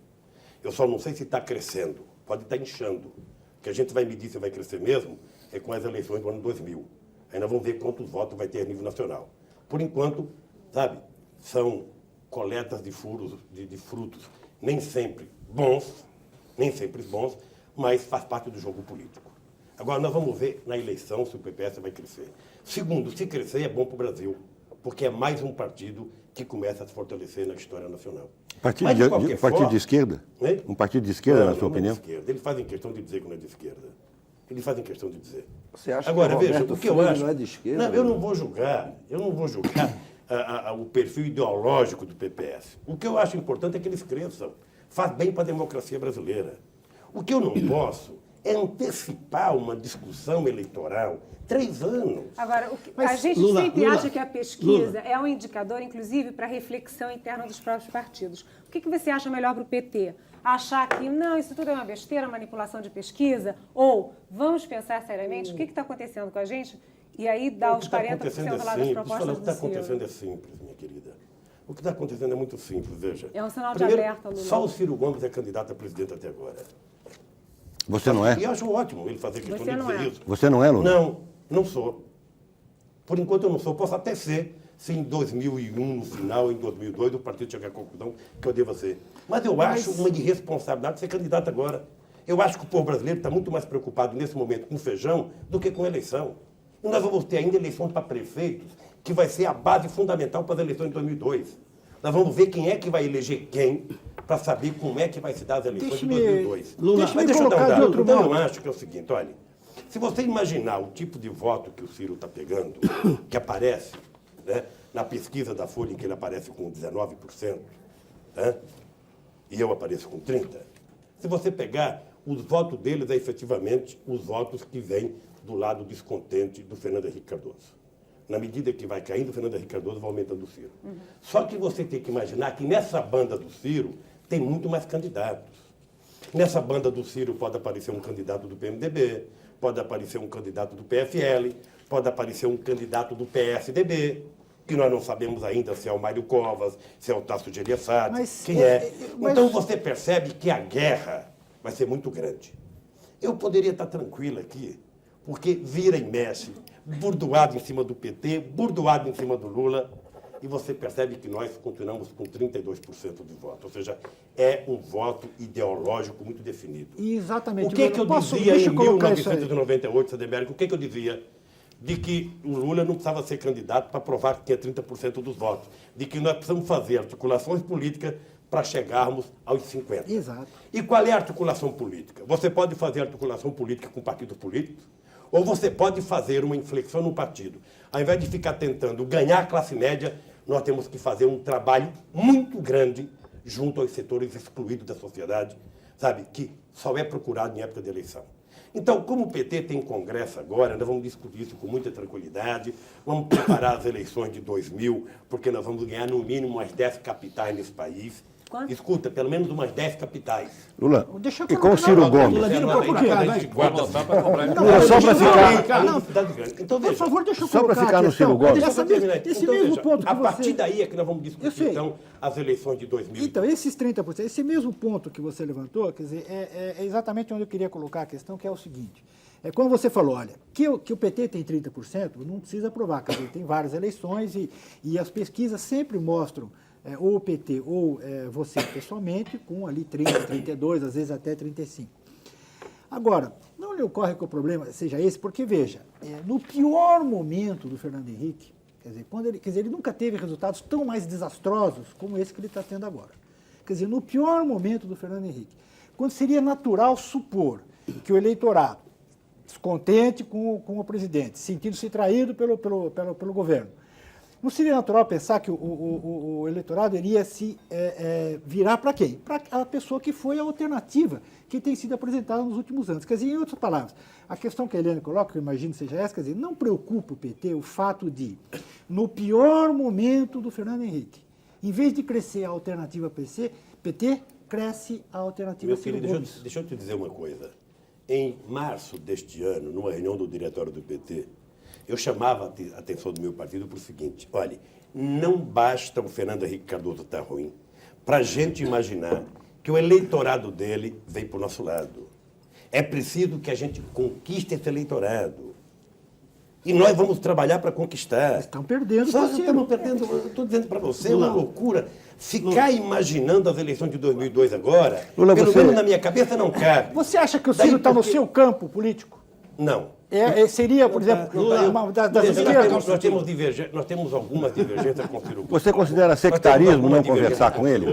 Eu só não sei se está crescendo, pode estar inchando. O que a gente vai medir se vai crescer mesmo é com as eleições do ano 2000. Ainda vamos ver quantos votos vai ter a nível nacional. Por enquanto, sabe, são coletas de frutos nem sempre bons, mas faz parte do jogo político. Agora, nós vamos ver na eleição se o PPS vai crescer. Segundo, se crescer é bom para o Brasil, porque é mais um partido que começa a se fortalecer na história nacional. Partido de esquerda? Né? Um partido de esquerda, na sua opinião? Não é de esquerda. Eles fazem questão de dizer que não é de esquerda. Eles fazem questão de dizer. Você acha Agora, que o veja, Roberto o que eu Freire acho... não é de esquerda? Não, eu não vou julgar o perfil ideológico do PPS. O que eu acho importante é que eles cresçam. Faz bem para a democracia brasileira. O que eu não posso é antecipar uma discussão eleitoral 3 anos. Agora, a gente sempre acha que a pesquisa é um indicador, inclusive, para a reflexão interna dos próprios partidos. O que você acha melhor para o PT? Achar que, não, isso tudo é uma besteira, manipulação de pesquisa? Ou, vamos pensar seriamente, o que está acontecendo com a gente? E aí dá os 40% lá das propostas do Ciro. O que está acontecendo é simples, minha querida. O que está acontecendo é muito simples, veja. É um sinal Primeiro, de alerta, Lula. Só o Ciro Gomes é candidato a presidente até agora. Você não é? E eu acho ótimo ele fazer questão de dizer isso. Você não é, Lula? Não sou. Por enquanto eu não sou. Posso até ser, se em 2001, no final, em 2002, o partido chegar à conclusão que eu deva ser. Mas eu acho uma irresponsabilidade ser candidato agora. Eu acho que o povo brasileiro está muito mais preocupado nesse momento com feijão do que com eleição. E nós vamos ter ainda eleições para prefeitos, que vai ser a base fundamental para as eleições de 2002. Nós vamos ver quem é que vai eleger quem, para saber como é que vai se dar as eleições de 2002. Mas deixa eu dar um dado. Então eu acho que é o seguinte, olha, se você imaginar o tipo de voto que o Ciro está pegando, que aparece, né, na pesquisa da Folha, em que ele aparece com 19%, né, e eu apareço com 30%, se você pegar, os votos deles é efetivamente os votos que vêm do lado descontente do Fernando Henrique Cardoso. Na medida que vai caindo, o Fernando Henrique Cardoso vai aumentando o Ciro. Só que você tem que imaginar que nessa banda do Ciro tem muito mais candidatos. Nessa banda do Ciro pode aparecer um candidato do PMDB, pode aparecer um candidato do PFL, pode aparecer um candidato do PSDB, que nós não sabemos ainda se é o Mário Covas, se é o Tasso Gereissati, quem é. Então você percebe que a guerra vai ser muito grande. Eu poderia estar tranquilo aqui, porque vira e mexe, burdoado em cima do PT, burdoado em cima do Lula, e você percebe que nós continuamos com 32% de voto. Ou seja, é um voto ideológico muito definido. Exatamente. O que eu dizia em 1998, Sademérico, o que eu dizia? De que o Lula não precisava ser candidato para provar que tinha 30% dos votos. De que nós precisamos fazer articulações políticas para chegarmos aos 50%. Exato. E qual é a articulação política? Você pode fazer articulação política com partidos políticos, ou você pode fazer uma inflexão no partido. Ao invés de ficar tentando ganhar a classe média, nós temos que fazer um trabalho muito grande junto aos setores excluídos da sociedade, sabe, que só é procurado em época de eleição. Então, como o PT tem congresso agora, nós vamos discutir isso com muita tranquilidade, vamos preparar as eleições de 2000, porque nós vamos ganhar no mínimo umas 10 capitais nesse país. Quanto? Escuta, pelo menos umas 10 capitais. Lula, e com o Ciro Gomes? Só para ficar... Então, veja, por favor, deixa eu só para ficar no Ciro Gomes. Esse mesmo ponto que a partir daí é que nós vamos discutir, então, as eleições de 2000. Então, esses 30%, esse mesmo ponto que você levantou, quer dizer, é exatamente onde eu queria colocar a questão, que é o seguinte. É quando você falou, olha, que o PT tem 30%, não precisa provar, quer dizer, tem várias eleições e as pesquisas sempre mostram ou o PT ou você pessoalmente, com ali 30, 32, às vezes até 35. Agora, não lhe ocorre que o problema seja esse, porque, veja, no pior momento do Fernando Henrique, quer dizer, ele nunca teve resultados tão mais desastrosos como esse que ele está tendo agora. Quer dizer, no pior momento do Fernando Henrique, quando seria natural supor que o eleitorado descontente com o presidente, sentindo-se traído pelo governo. Não seria natural pensar que o eleitorado iria se virar para quem? Para a pessoa que foi a alternativa que tem sido apresentada nos últimos anos. Quer dizer, em outras palavras, a questão que a Eliane coloca, que eu imagino seja essa, quer dizer, não preocupa o PT o fato de, no pior momento do Fernando Henrique, em vez de crescer a alternativa PT, cresce a alternativa Ciro Gomes. Deixa eu te dizer uma coisa. Em março deste ano, numa reunião do diretório do PT, eu chamava a atenção do meu partido para o seguinte: olha, não basta o Fernando Henrique Cardoso estar ruim para a gente imaginar que o eleitorado dele vem para o nosso lado. É preciso que a gente conquiste esse eleitorado. E nós vamos trabalhar para conquistar. Estão perdendo. Só estamos perdendo. Eu estou dizendo para você, é uma loucura. Ficar imaginando as eleições de 2002 agora, Lula, pelo menos na minha cabeça, não cabe. Você acha que o Ciro está no seu campo político? Não. Seria, por exemplo, uma das esquerdas? Nós temos algumas divergências com o Ciro Gomes. Você considera sectarismo não conversar com ele?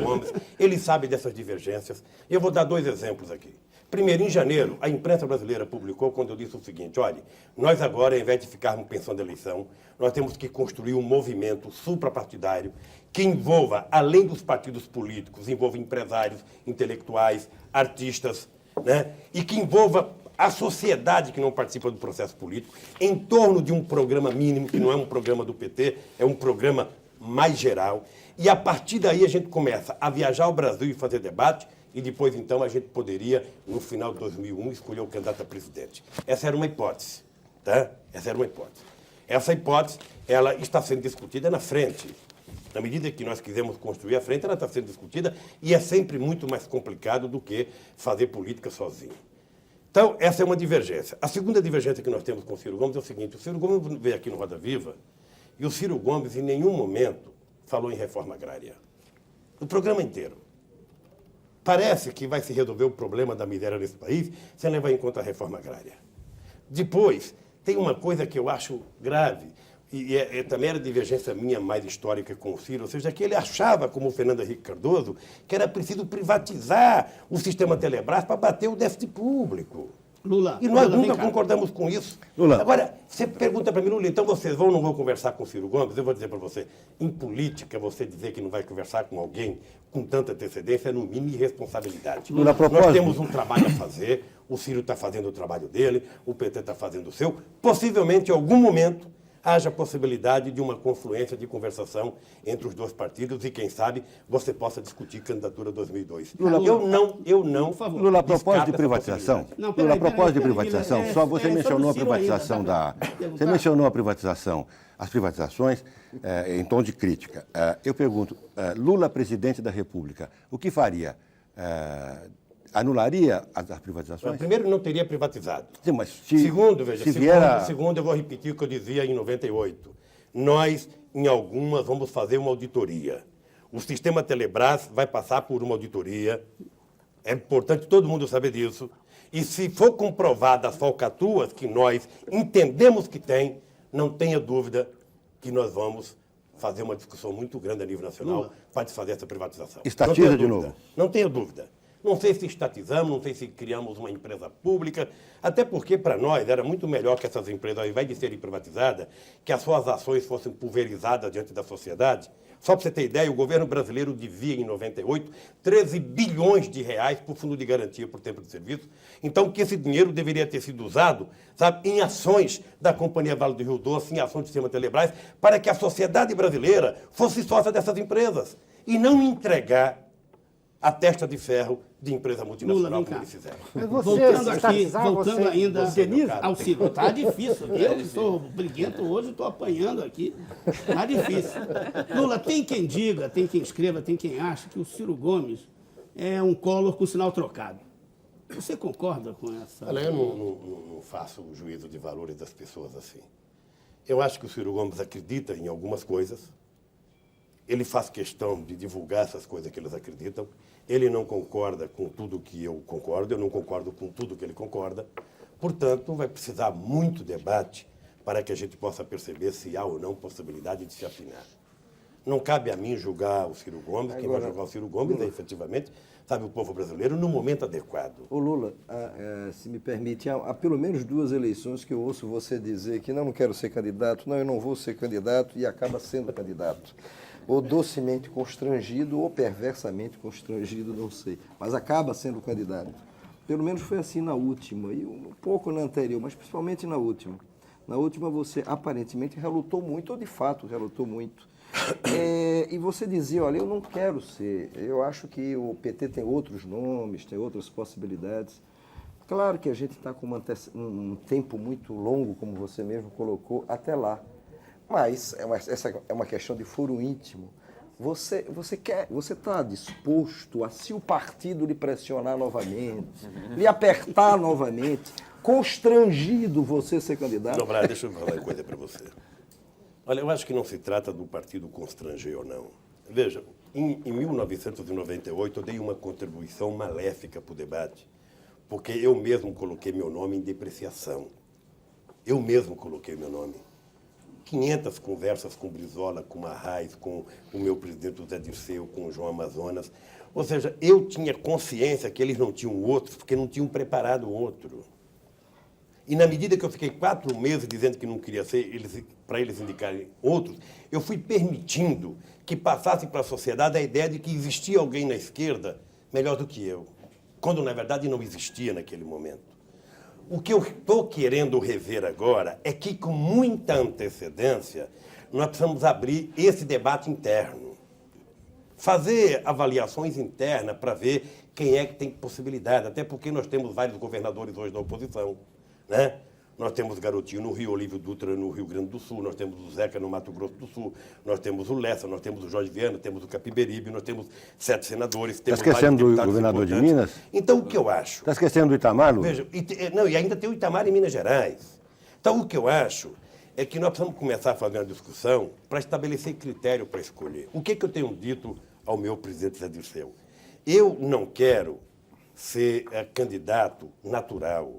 Ele sabe dessas divergências. Eu vou dar 2 exemplos aqui. Primeiro, em janeiro, a imprensa brasileira publicou quando eu disse o seguinte: olha, nós agora, ao invés de ficarmos pensando em eleição, nós temos que construir um movimento suprapartidário que envolva, além dos partidos políticos, envolva empresários, intelectuais, artistas, né? E que envolva a sociedade que não participa do processo político em torno de um programa mínimo, que não é um programa do PT, é um programa mais geral. E a partir daí a gente começa a viajar ao Brasil e fazer debate, e depois, então, a gente poderia, no final de 2001, escolher o candidato a presidente. Essa era uma hipótese, tá? Essa era uma hipótese. Essa hipótese, ela está sendo discutida na frente. Na medida que nós quisermos construir a frente, ela está sendo discutida e é sempre muito mais complicado do que fazer política sozinho. Então, essa é uma divergência. A segunda divergência que nós temos com o Ciro Gomes é o seguinte: o Ciro Gomes veio aqui no Roda Viva e o Ciro Gomes, em nenhum momento, falou em reforma agrária. O programa inteiro. Parece que vai se resolver o problema da miséria nesse país sem levar em conta a reforma agrária. Depois, tem uma coisa que eu acho grave, e também era divergência minha mais histórica com o Ciro, ou seja, que ele achava, como o Fernando Henrique Cardoso, que era preciso privatizar o sistema Telebrás para bater o déficit público. Lula, e nós Lula, nunca concordamos com isso. Lula. Agora, você pergunta para mim, Lula, então vocês vão ou não vão conversar com o Ciro Gomes? Eu vou dizer para você, em política, você dizer que não vai conversar com alguém com tanta antecedência é, no mínimo, irresponsabilidade. Lula, nós temos um trabalho a fazer, o Ciro está fazendo o trabalho dele, o PT está fazendo o seu. Possivelmente, em algum momento, haja possibilidade de uma confluência de conversação entre os dois partidos e, quem sabe, você possa discutir candidatura 2002. Lula, eu não. Lula, a propósito de privatização, Lula, a propósito de privatização, só você mencionou a privatização você mencionou a privatização, as privatizações em tom de crítica. Eu pergunto, Lula, presidente da República, o que faria? Anularia as privatizações? Primeiro, não teria privatizado. Sim, mas segundo, eu vou repetir o que eu dizia em 98. Nós, em algumas, vamos fazer uma auditoria. O sistema Telebrás vai passar por uma auditoria. É importante todo mundo saber disso. E se for comprovada as falcatruas que nós entendemos que tem, não tenha dúvida que nós vamos fazer uma discussão muito grande a nível nacional para desfazer essa privatização. Estatiza de novo. Não tenha dúvida. Não sei se estatizamos, não sei se criamos uma empresa pública, até porque, para nós, era muito melhor que essas empresas, ao invés de serem privatizadas, que as suas ações fossem pulverizadas diante da sociedade. Só para você ter ideia, o governo brasileiro devia, em 98, 13 bilhões de reais para o Fundo de Garantia por Tempo de Serviço. Então, que esse dinheiro deveria ter sido usado, sabe, em ações da Companhia Vale do Rio Doce, em ações do sistema Telebrás, para que a sociedade brasileira fosse sócia dessas empresas e não entregar a testa de ferro de empresa multinacional como eles fizeram. Voltando ainda ao Ciro. Está difícil. Eu que sou briguento hoje, estou apanhando aqui. Está difícil. Lula, tem quem diga, tem quem escreva, tem quem acha que o Ciro Gomes é um Collor com sinal trocado. Você concorda com essa? Olha, eu não faço o juízo de valores das pessoas assim. Eu acho que o Ciro Gomes acredita em algumas coisas. Ele faz questão de divulgar essas coisas que eles acreditam. Ele não concorda com tudo que eu concordo, eu não concordo com tudo que ele concorda. Portanto, vai precisar muito debate para que a gente possa perceber se há ou não possibilidade de se afinar. Não cabe a mim julgar o Ciro Gomes, quem vai julgar o Ciro Gomes é efetivamente sabe, o povo brasileiro no momento adequado. Ô Lula, se me permite, há pelo menos 2 eleições que eu ouço você dizer que não quero ser candidato, não, eu não vou ser candidato e acaba sendo candidato. Ou docemente constrangido ou perversamente constrangido, não sei, mas acaba sendo candidato. Pelo menos foi assim na última, e um pouco na anterior, mas principalmente na última. Na última você aparentemente relutou muito, ou de fato relutou muito. E você dizia, olha, eu não quero ser, eu acho que o PT tem outros nomes, tem outras possibilidades. Claro que a gente está com um tempo muito longo, como você mesmo colocou, até lá. Mas essa é uma questão de foro íntimo. Você está disposto a, se o partido lhe pressionar novamente, lhe apertar novamente, constrangido você ser candidato? Não, Brás, deixa eu falar uma coisa para você. Olha, eu acho que não se trata do partido constranger ou não. Veja, em 1998 eu dei uma contribuição maléfica para o debate, porque eu mesmo coloquei meu nome em depreciação. Eu mesmo coloquei meu nome. 500 conversas com Brizola, com Arraes, com o meu presidente Zé Dirceu, com o João Amazonas. Ou seja, eu tinha consciência que eles não tinham outros, porque não tinham preparado outro. E na medida que eu fiquei 4 meses dizendo que não queria ser, para eles indicarem outros, eu fui permitindo que passasse para a sociedade a ideia de que existia alguém na esquerda melhor do que eu, quando na verdade não existia naquele momento. O que eu estou querendo rever agora é que, com muita antecedência, nós precisamos abrir esse debate interno. Fazer avaliações internas para ver quem é que tem possibilidade, até porque nós temos vários governadores hoje da oposição, né? Nós temos Garotinho no Rio, Olívio Dutra no Rio Grande do Sul, nós temos o Zeca no Mato Grosso do Sul, nós temos o Lessa, nós temos o Jorge Viana, temos o Capiberibe, nós temos 7 senadores. Está esquecendo do governador de Minas? Então, o que eu acho... Está esquecendo do Itamar, Lula? Veja, e ainda tem o Itamar em Minas Gerais. Então, o que eu acho é que nós precisamos começar a fazer uma discussão para estabelecer critério para escolher. O que eu tenho dito ao meu presidente Zé Dirceu? Eu não quero ser candidato natural.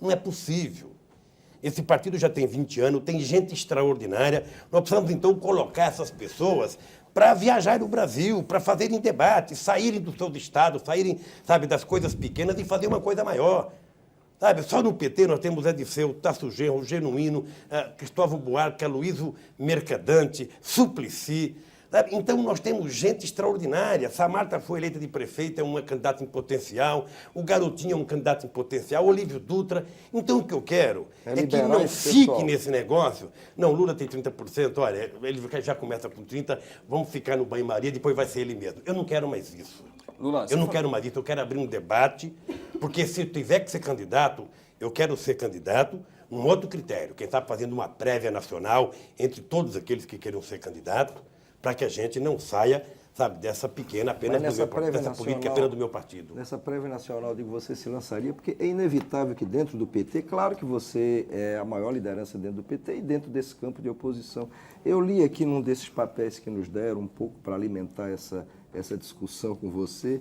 Não é possível. Esse partido já tem 20 anos, tem gente extraordinária. Nós precisamos, então, colocar essas pessoas para viajar no Brasil, para fazerem debate, saírem do seu estado, saírem, sabe, das coisas pequenas e fazer uma coisa maior. Sabe, só no PT nós temos Zé Dirceu, Tasso Genro, Genuíno, Cristóvão Buarque, Aloysio Mercadante, Suplicy. Sabe? Então, nós temos gente extraordinária. Samarta foi eleita de prefeita, é uma candidata em potencial. O Garotinho é um candidato em potencial. Olívio Dutra. Então, o que eu quero é que não fique nesse negócio. Não, Lula tem 30%. Olha, ele já começa com 30%. Vamos ficar no banho-maria, depois vai ser ele mesmo. Eu não quero mais isso. Lula, eu não quero mais isso. Eu quero abrir um debate, porque se eu tiver que ser candidato, eu quero ser candidato num outro critério. Quem está fazendo uma prévia nacional entre todos aqueles que queiram ser candidatos, para que a gente não saia, sabe, dessa pequena apenas dessa política apenas do meu partido. Nessa prévia nacional, digo, você se lançaria, porque é inevitável que dentro do PT, claro que você é a maior liderança dentro do PT e dentro desse campo de oposição. Eu li aqui num desses papéis que nos deram um pouco para alimentar essa discussão com você,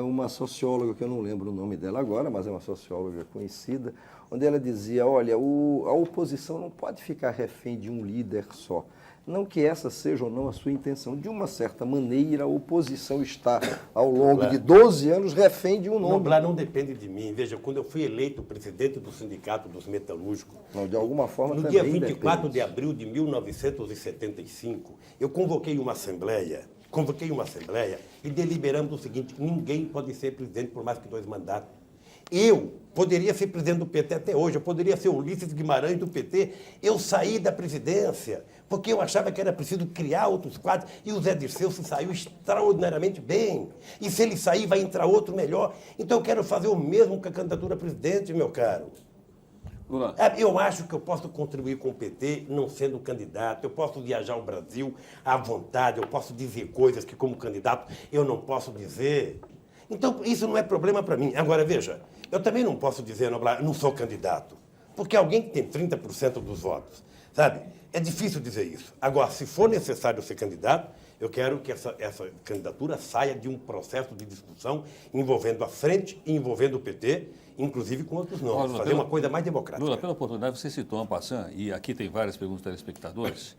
uma socióloga, que eu não lembro o nome dela agora, mas é uma socióloga conhecida, onde ela dizia, olha, a oposição não pode ficar refém de um líder só. Não que essa seja ou não a sua intenção. De uma certa maneira, a oposição está, ao longo de 12 anos, refém de um nome. Não depende de mim. Veja, quando eu fui eleito presidente do Sindicato dos Metalúrgicos... Não, de alguma forma no dia 24 de abril de 1975, eu convoquei uma assembleia e deliberamos o seguinte: ninguém pode ser presidente por mais que 2 mandatos. Eu poderia ser presidente do PT até hoje, eu poderia ser Ulisses Guimarães do PT. Eu saí da presidência porque eu achava que era preciso criar outros quadros, e o Zé Dirceu se saiu extraordinariamente bem. E se ele sair, vai entrar outro melhor. Então eu quero fazer o mesmo com a candidatura a presidente, meu caro. Lula. Eu acho que eu posso contribuir com o PT não sendo candidato, eu posso viajar ao Brasil à vontade, eu posso dizer coisas que, como candidato, eu não posso dizer. Então, isso não é problema para mim. Agora, veja, eu também não posso dizer, não sou candidato, porque alguém que tem 30% dos votos, sabe? É difícil dizer isso. Agora, se for necessário ser candidato, eu quero que essa candidatura saia de um processo de discussão envolvendo a frente e envolvendo o PT, inclusive com outros nomes, fazer uma coisa mais democrática. Lula, pela oportunidade, você citou en passant, e aqui tem várias perguntas dos telespectadores,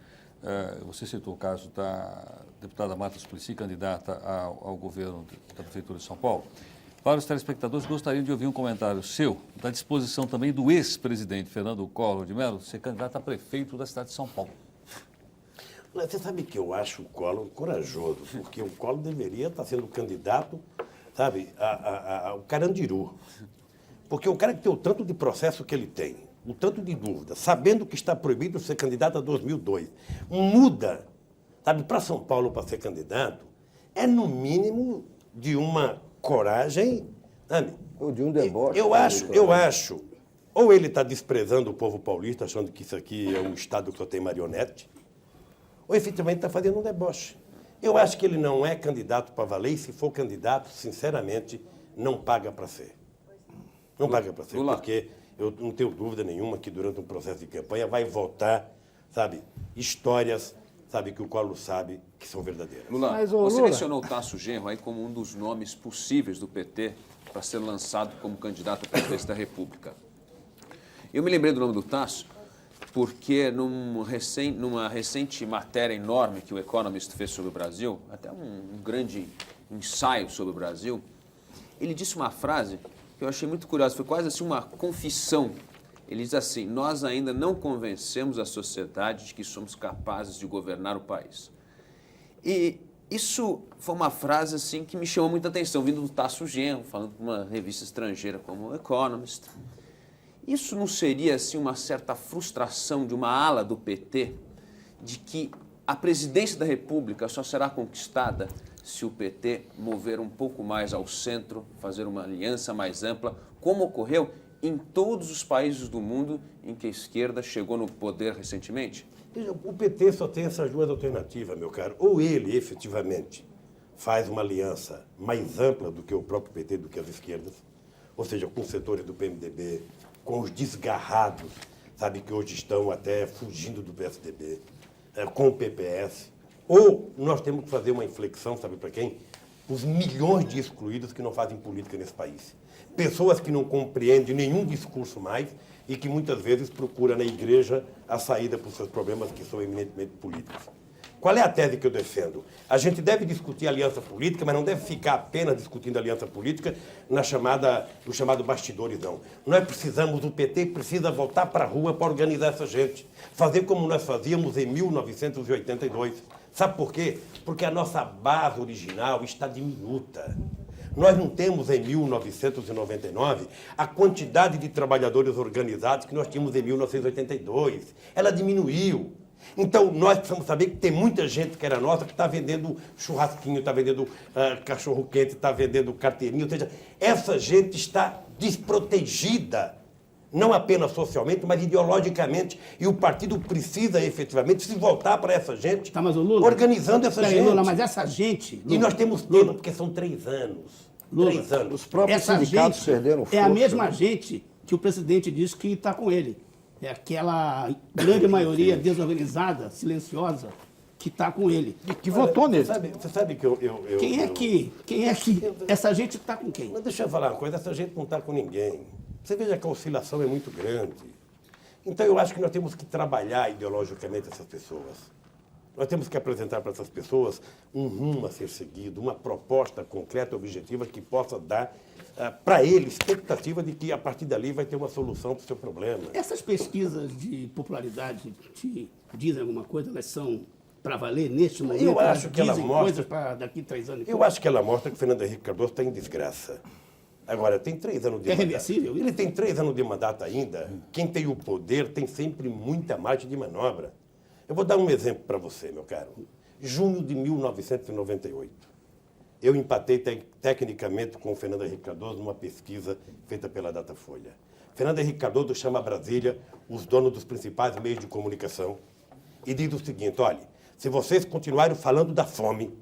Você citou o caso da deputada Marta Suplicy, candidata ao governo da Prefeitura de São Paulo. Vários telespectadores gostariam de ouvir um comentário seu da disposição também do ex-presidente Fernando Collor de Mello ser candidato a prefeito da cidade de São Paulo. Você sabe que eu acho o Collor corajoso, porque o Collor deveria estar sendo candidato, sabe, ao Carandiru. Porque o cara que tem o tanto de processo que ele tem, o tanto de dúvida, sabendo que está proibido ser candidato a 2002, muda, sabe, para São Paulo para ser candidato, é no mínimo de uma coragem, sabe? Ou de um deboche. Eu acho, ou ele está desprezando o povo paulista, achando que isso aqui é um estado que só tem marionete, ou efetivamente está fazendo um deboche. Eu acho que ele não é candidato para valer, e se for candidato, sinceramente, não paga para ser. Não paga para ser, porque eu não tenho dúvida nenhuma que durante um processo de campanha vai voltar, sabe, histórias, sabe, que o Collor sabe que são verdadeiras. Lula, Mas, você Lula, mencionou o Tasso Genro aí como um dos nomes possíveis do PT para ser lançado como candidato à presidência da República. Eu me lembrei do nome do Tasso porque numa recente matéria enorme que o Economist fez sobre o Brasil, até um grande ensaio sobre o Brasil, ele disse uma frase que eu achei muito curiosa, foi quase assim uma confissão. Ele diz assim: nós ainda não convencemos a sociedade de que somos capazes de governar o país. E isso foi uma frase assim que me chamou muita atenção, vindo do Tasso Genro, falando para uma revista estrangeira como o Economist. Isso não seria assim uma certa frustração de uma ala do PT de que a presidência da República só será conquistada se o PT mover um pouco mais ao centro, fazer uma aliança mais ampla, como ocorreu em todos os países do mundo em que a esquerda chegou no poder recentemente? Veja, o PT só tem essas duas alternativas, meu caro. Ou ele, efetivamente, faz uma aliança mais ampla do que o próprio PT, do que as esquerdas, ou seja, com os setores do PMDB, com os desgarrados, sabe, que hoje estão até fugindo do PSDB, com o PPS. Ou nós temos que fazer uma inflexão, sabe para quem? Os milhões de excluídos que não fazem política nesse país. Pessoas que não compreendem nenhum discurso mais e que muitas vezes procuram na igreja a saída para os seus problemas que são eminentemente políticos. Qual é a tese que eu defendo? A gente deve discutir aliança política, mas não deve ficar apenas discutindo aliança política no chamado bastidores, não. Nós precisamos, o PT precisa voltar para a rua para organizar essa gente. Fazer como nós fazíamos em 1982. Sabe por quê? Porque a nossa base original está diminuta. Nós não temos em 1999 a quantidade de trabalhadores organizados que nós tínhamos em 1982. Ela diminuiu. Então, nós precisamos saber que tem muita gente que era nossa que está vendendo churrasquinho, está vendendo cachorro-quente, está vendendo carteirinha. Ou seja, essa gente está desprotegida, não apenas socialmente, mas ideologicamente. E o partido precisa, efetivamente, se voltar para essa gente, tá, mas o Lula, organizando essa gente. Lula, mas essa gente... Lula, e nós temos tempo, porque são 3 anos. Lula, 3 anos. Os próprios sindicatos perderam força. É a mesma gente que o presidente disse que está com ele. É aquela grande maioria desorganizada, silenciosa, que está com ele. Que votou nele. Você sabe que Quem é que essa gente está com quem? Mas deixa eu falar uma coisa, essa gente não está com ninguém. Você veja que a oscilação é muito grande. Então eu acho que nós temos que trabalhar ideologicamente essas pessoas. Nós temos que apresentar para essas pessoas um rumo a ser seguido, uma proposta concreta, objetiva, que possa dar para eles expectativa de que a partir dali vai ter uma solução para o seu problema. Essas pesquisas de popularidade te dizem alguma coisa? Elas são para valer neste momento? Eu acho que ela mostra coisas para daqui 3 anos. Eu acho que ela mostra que o Fernando Henrique Cardoso está em desgraça. Agora, tem 3 anos de mandato. É reversível? Ele tem 3 anos de mandato ainda. Quem tem o poder tem sempre muita margem de manobra. Eu vou dar um exemplo para você, meu caro. Junho de 1998. Eu empatei tecnicamente com o Fernando Henrique Cardoso numa pesquisa feita pela Datafolha. Fernando Henrique Cardoso chama a Brasília os donos dos principais meios de comunicação e diz o seguinte: olha, se vocês continuarem falando da fome,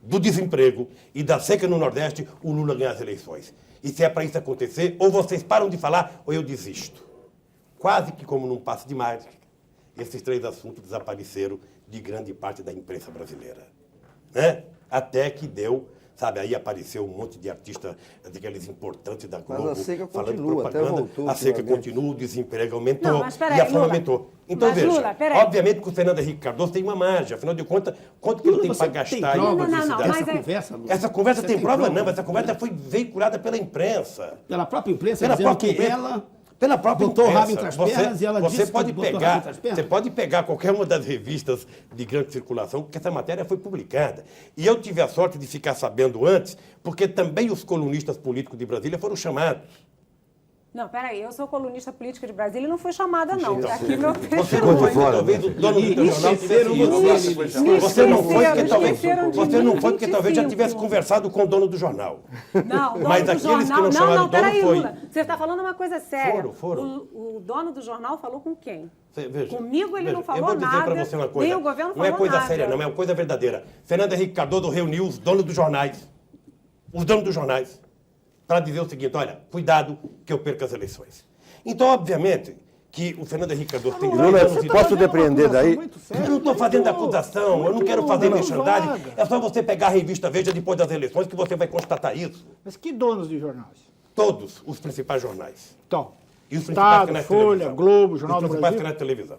do desemprego e da seca no Nordeste, o Lula ganha as eleições. E se é para isso acontecer, ou vocês param de falar ou eu desisto. Quase que como num passe de mágica, esses 3 assuntos desapareceram de grande parte da imprensa brasileira. Né? Até que deu, sabe? Aí apareceu um monte de artistas, daqueles importantes da Globo. Mas a seca falando continua, propaganda. até voltou. A seca continua, o desemprego aumentou. Não, mas peraí, e a fome Lula. aumentou. Então, Mas, veja, Lula, peraí. obviamente que o Fernando Henrique Cardoso tem uma margem. Afinal de contas, quanto que ele tem para gastar Não, em não, publicidade? mas essa conversa, Lula, Essa conversa você tem prova? prova? Não, essa conversa foi veiculada pela imprensa. Pela própria imprensa, Pela dizendo própria que imprensa. ela Pela própria botou o rabo imprensa. entre as pernas e ela você disse que pode botou o rabo pegar, entre as pernas. Você pode pegar qualquer uma das revistas de grande circulação, porque essa matéria foi publicada. E eu tive a sorte de ficar sabendo antes, porque também os colunistas políticos de Brasília foram chamados. Não, peraí, eu sou colunista política de Brasília e não fui chamada, não. Então, Tá aqui meu Você testemunho. não foi, talvez o dono do jornal tivesse ido. Você não foi porque talvez já tivesse conversado com o dono do jornal. Não, o dono Mas do aqueles jornal... que não chamaram o dono peraí, foi. Lula. Você está falando uma coisa séria. Foram. O dono do jornal falou com quem? Veja, Comigo ele não falou eu vou dizer nada, para você uma coisa. nem o governo não é falou coisa nada. séria, não, é uma coisa verdadeira. Fernando Henrique Cardoso reuniu os donos dos jornais, para dizer o seguinte: olha, cuidado que eu perco as eleições. Então, obviamente, que o Fernando Henrique Cardoso tem Lula, direito a posso depreender daí? Eu não estou fazendo acusação, eu não quero fazer merchandising. É só você pegar a revista Veja depois das eleições que você vai constatar isso. Mas que donos de jornais? Todos os principais jornais. Então, E os principais Estado, canais de Folha, televisão. Globo, Jornal os do principais Brasil. canais de televisão.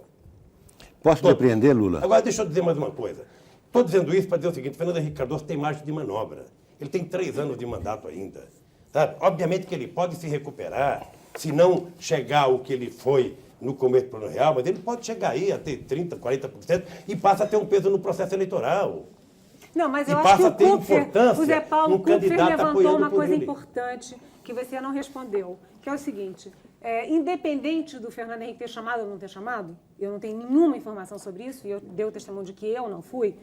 Posso depreender, Lula? Agora, deixa eu dizer mais uma coisa. Estou dizendo isso para dizer o seguinte: Fernando Henrique Cardoso tem margem de manobra. Ele tem 3 anos de mandato ainda. Sabe? Obviamente que ele pode se recuperar, se não chegar ao que ele foi no começo do Plano Real, mas ele pode chegar aí a ter 30%, 40% e passa a ter um peso no processo eleitoral. Não, mas E eu acho passa que a ter importância o Zé Paulo um Kupfer candidato levantou apoiando uma por coisa ele. importante que você não respondeu, que é o seguinte: independente do Fernando Henrique ter chamado ou não ter chamado, eu não tenho nenhuma informação sobre isso, e eu dei o testemunho de que eu não fui,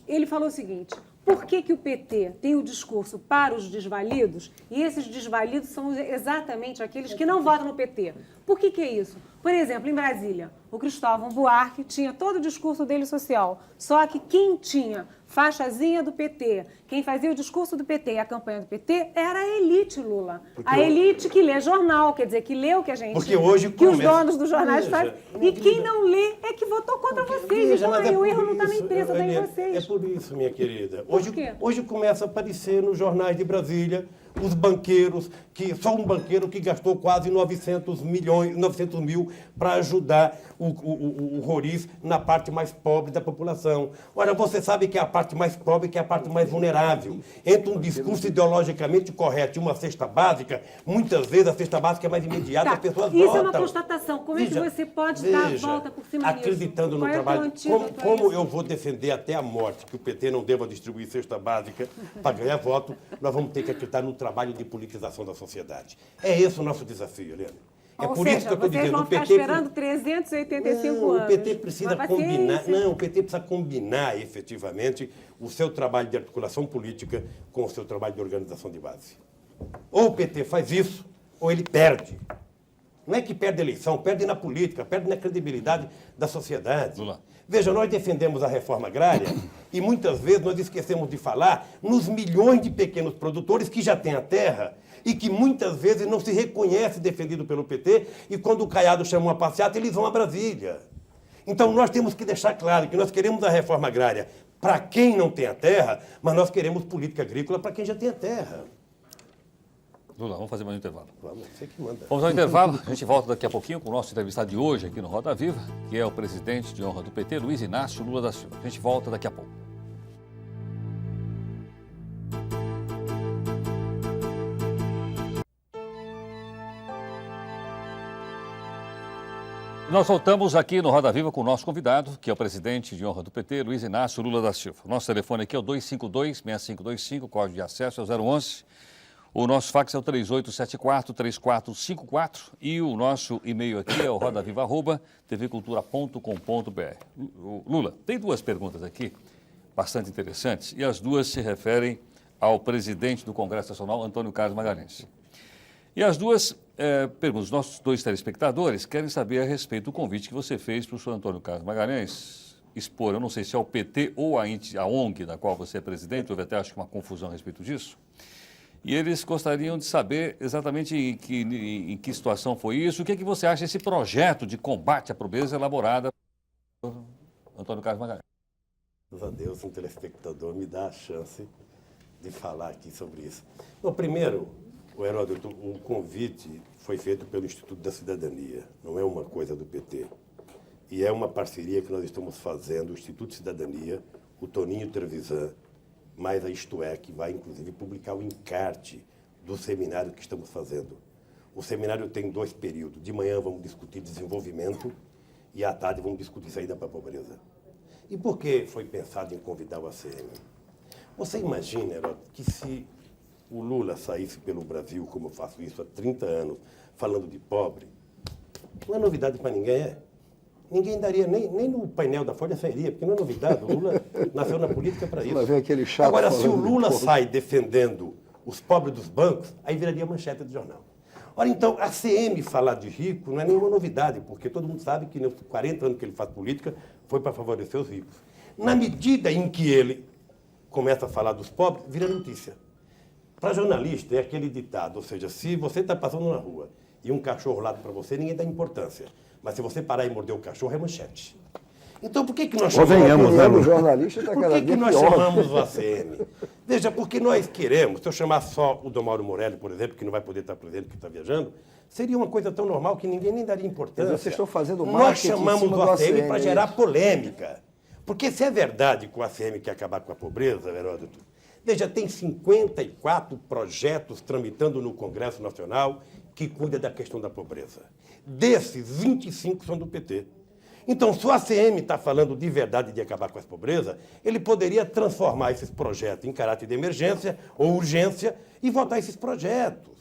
ele falou o seguinte: por que o PT tem o discurso para os desvalidos e esses desvalidos são exatamente aqueles que não votam no PT? Por que é isso? Por exemplo, em Brasília, o Cristóvão Buarque tinha todo o discurso dele social, só que quem tinha faixazinha do PT, quem fazia o discurso do PT e a campanha do PT era a elite, Lula. A elite que lê jornal, quer dizer, que lê o que a gente... Porque hoje que os começa- donos dos jornais Veja, fazem. E quem não lê é que votou contra vocês. Veja, Então mas aí é o por erro não está na isso, imprensa, está em Eliane, vocês. É por isso, minha querida. Por quê? Hoje começa a aparecer nos jornais de Brasília os banqueiros, que só um banqueiro que gastou quase 900 mil para ajudar o Roriz na parte mais pobre da população. Ora, você sabe que é a parte mais pobre, que é a parte mais vulnerável. Entre um discurso ideologicamente correto e uma cesta básica, muitas vezes a cesta básica é mais imediata, Tá, as pessoas isso votam. é uma constatação. Como é que você pode dar a volta por cima disso? Acreditando no Qual é o trabalho. antídoto a Como isso? eu vou defender até a morte que o PT não deva distribuir cesta básica para ganhar voto, nós vamos ter que acreditar no trabalho de politização da sociedade. É esse o nosso desafio, Helena. É Ou por seja, isso que eu estou vocês dizendo, vão o ficar PT... esperando 385 Não, anos. o PT precisa Mas combinar. paciência. Não, o PT precisa combinar efetivamente o seu trabalho de articulação política com o seu trabalho de organização de base. Ou o PT faz isso, ou ele perde. Não é que perde a eleição, perde na política, perde na credibilidade da sociedade. Lula. Veja, nós defendemos a reforma agrária e muitas vezes nós esquecemos de falar nos milhões de pequenos produtores que já têm a terra e que muitas vezes não se reconhece defendido pelo PT e quando o Caiado chama uma passeata, eles vão a Brasília. Então nós temos que deixar claro que nós queremos a reforma agrária para quem não tem a terra, mas nós queremos política agrícola para quem já tem a terra. Lula, vamos fazer mais um intervalo. Vamos, você que manda. Vamos ao intervalo. A gente volta daqui a pouquinho com o nosso entrevistado de hoje aqui no Roda Viva, que é o presidente de honra do PT, Luiz Inácio Lula da Silva. A gente volta daqui a pouco. Nós voltamos aqui no Roda Viva com o nosso convidado, que é o presidente de honra do PT, Luiz Inácio Lula da Silva. O nosso telefone aqui é o 252-6525, o código de acesso é o 011. O nosso fax é o 3874-3454 e o nosso e-mail aqui é o rodaviva@tvcultura.com.br. Lula, tem 2 perguntas aqui, bastante interessantes, e as 2 se referem ao presidente do Congresso Nacional, Antônio Carlos Magalhães. E as 2 perguntas, nossos 2 telespectadores querem saber a respeito do convite que você fez para o senhor Antônio Carlos Magalhães expor, eu não sei se é o PT ou a ONG da qual você é presidente, houve até acho que uma confusão a respeito disso. E eles gostariam de saber exatamente em que situação foi isso, o que é que você acha desse projeto de combate à pobreza elaborada por Antônio Carlos Magalhães. Graças a Deus, um telespectador me dá a chance de falar aqui sobre isso. Bom, primeiro, Heródoto, o convite foi feito pelo Instituto da Cidadania, não é uma coisa do PT. E é uma parceria que nós estamos fazendo, o Instituto de Cidadania, o Toninho Trevisan, mais a Isto É, que vai, inclusive, publicar o encarte do seminário que estamos fazendo. O seminário tem 2 períodos. De manhã vamos discutir desenvolvimento e à tarde vamos discutir saída para a pobreza. E por que foi pensado em convidar o ACM? Você imagina, Heródoto, que se o Lula saísse pelo Brasil, como eu faço isso há 30 anos, falando de pobre, não é novidade para ninguém, é? Ninguém daria, nem no painel da Folha sairia, porque não é novidade. O Lula nasceu na política para isso. Agora, se o Lula sai defendendo os pobres dos bancos, aí viraria manchete de jornal. Ora, então, a CM falar de rico não é nenhuma novidade, porque todo mundo sabe que nos 40 anos que ele faz política foi para favorecer os ricos. Na medida em que ele começa a falar dos pobres, vira notícia. Para jornalista, é aquele ditado, ou seja, se você está passando na rua e um cachorro late para você, ninguém dá importância. Mas se você parar e morder o cachorro, é manchete. Então, por que nós chamamos... jornalista está cada Por que nós chamamos o ACM? Veja, porque nós queremos, se eu chamar só o Domauro Morelli, por exemplo, que não vai poder estar presente, que está viajando, seria uma coisa tão normal que ninguém nem daria importância. Vocês estão fazendo nós chamamos o ACM para gerar polêmica. Porque se é verdade que o ACM quer acabar com a pobreza, Heródoto, veja, tem 54 projetos tramitando no Congresso Nacional que cuida da questão da pobreza. Desses, 25 são do PT. Então, se o ACM está falando de verdade de acabar com a pobreza, ele poderia transformar esses projetos em caráter de emergência ou urgência e votar esses projetos.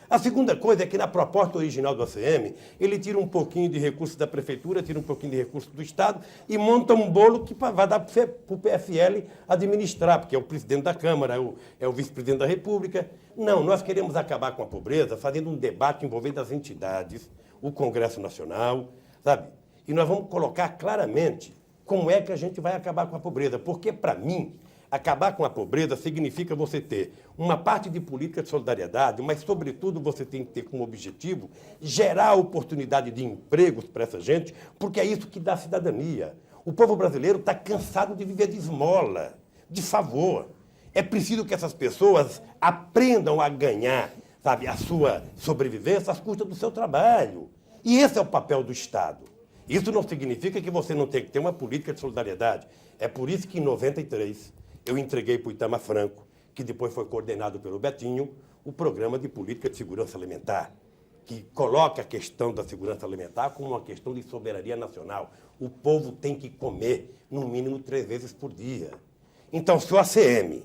A segunda coisa é que, na proposta original do ACM, ele tira um pouquinho de recursos da Prefeitura, tira um pouquinho de recursos do Estado e monta um bolo que vai dar para o PFL administrar, porque é o presidente da Câmara, é o vice-presidente da República. Não, nós queremos acabar com a pobreza fazendo um debate envolvendo as entidades, o Congresso Nacional, sabe? E nós vamos colocar claramente como é que a gente vai acabar com a pobreza. Porque, para mim, acabar com a pobreza significa você ter uma parte de política de solidariedade, mas, sobretudo, você tem que ter como objetivo gerar oportunidade de empregos para essa gente, porque é isso que dá cidadania. O povo brasileiro está cansado de viver de esmola, de favor. É preciso que essas pessoas aprendam a ganhar, sabe, a sua sobrevivência às custas do seu trabalho. E esse é o papel do Estado. Isso não significa que você não tem que ter uma política de solidariedade. É por isso que, em 93, eu entreguei para o Itamar Franco, que depois foi coordenado pelo Betinho, o Programa de Política de Segurança Alimentar, que coloca a questão da segurança alimentar como uma questão de soberania nacional. O povo tem que comer, no mínimo, 3 vezes por dia. Então, se o ACM,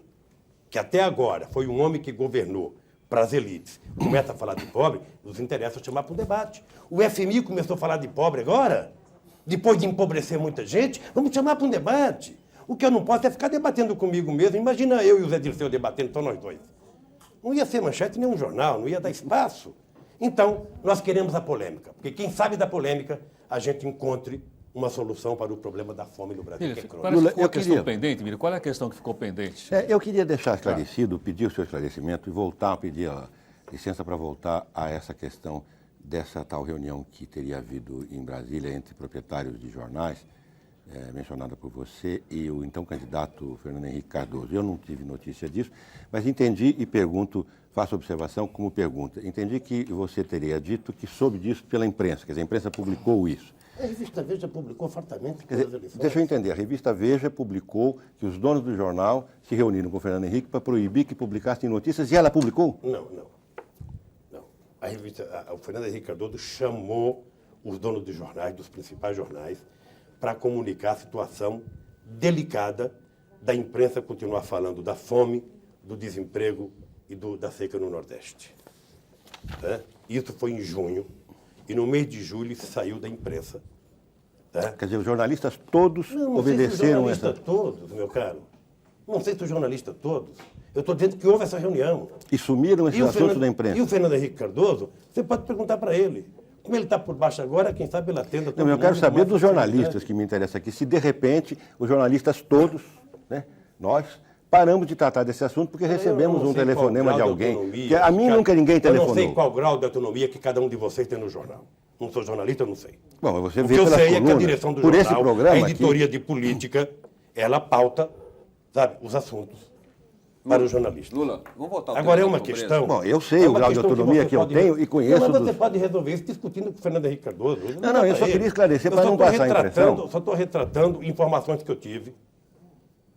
que até agora foi um homem que governou para as elites, começa a falar de pobre, nos interessa chamar para um debate. O FMI começou a falar de pobre agora, depois de empobrecer muita gente, vamos chamar para um debate. O que eu não posso é ficar debatendo comigo mesmo. Imagina eu e o Zé Dirceu debatendo, só nós dois. Não ia ser manchete nem um jornal, não ia dar espaço. Então, nós queremos a polêmica, porque quem sabe da polêmica, a gente encontre uma solução para o problema da fome no Brasil. Parece que ficou a questão pendente, Miro. Qual é a questão que ficou pendente? Eu queria deixar esclarecido, pedir o seu esclarecimento e voltar, pedir a licença para voltar a essa questão dessa tal reunião que teria havido em Brasília entre proprietários de jornais, mencionada por você, e o então candidato Fernando Henrique Cardoso. Eu não tive notícia disso, mas entendi e pergunto, faço observação como pergunta. Entendi que você teria dito que soube disso pela imprensa, quer dizer, a imprensa publicou isso. A revista Veja publicou fartamente. Quer dizer, deixa eu entender, a revista Veja publicou que os donos do jornal se reuniram com o Fernando Henrique para proibir que publicassem notícias e ela publicou? Não. O Fernando Henrique Cardoso chamou os donos dos jornais, dos principais jornais, para comunicar a situação delicada da imprensa continuar falando da fome, do desemprego e da seca no Nordeste. Isso foi em junho. E no mês de julho se saiu da imprensa. Quer dizer, os jornalistas todos obedeceram essa... Não sei se os jornalistas todos, meu caro. Não sei se os jornalistas todos. Eu estou dizendo que houve essa reunião. E sumiram esses assuntos da imprensa. E o Fernando Henrique Cardoso, você pode perguntar para ele. Como ele está por baixo agora, quem sabe ele atenda todo mundo. Eu quero saber dos jornalistas que me interessa aqui. Se, de repente, os jornalistas todos, nós... paramos de tratar desse assunto porque recebemos um telefonema de alguém. Que a mim nunca ninguém telefonou. Eu não sei qual grau de autonomia que cada um de vocês tem no jornal. Não sou jornalista, eu não sei. Bom, mas você o vê que eu sei colunas, é que a direção do por jornal, esse programa a editoria de política, ela pauta, sabe, os assuntos. para o jornalista. Lula, vamos voltar ao Agora é tema uma da pobreza. questão... Bom, eu sei o grau de autonomia que eu tenho e conheço... Mas você pode resolver isso discutindo com o Fernando Henrique Cardoso. Não, eu só queria esclarecer para não passar a impressão. Só estou retratando informações que eu tive.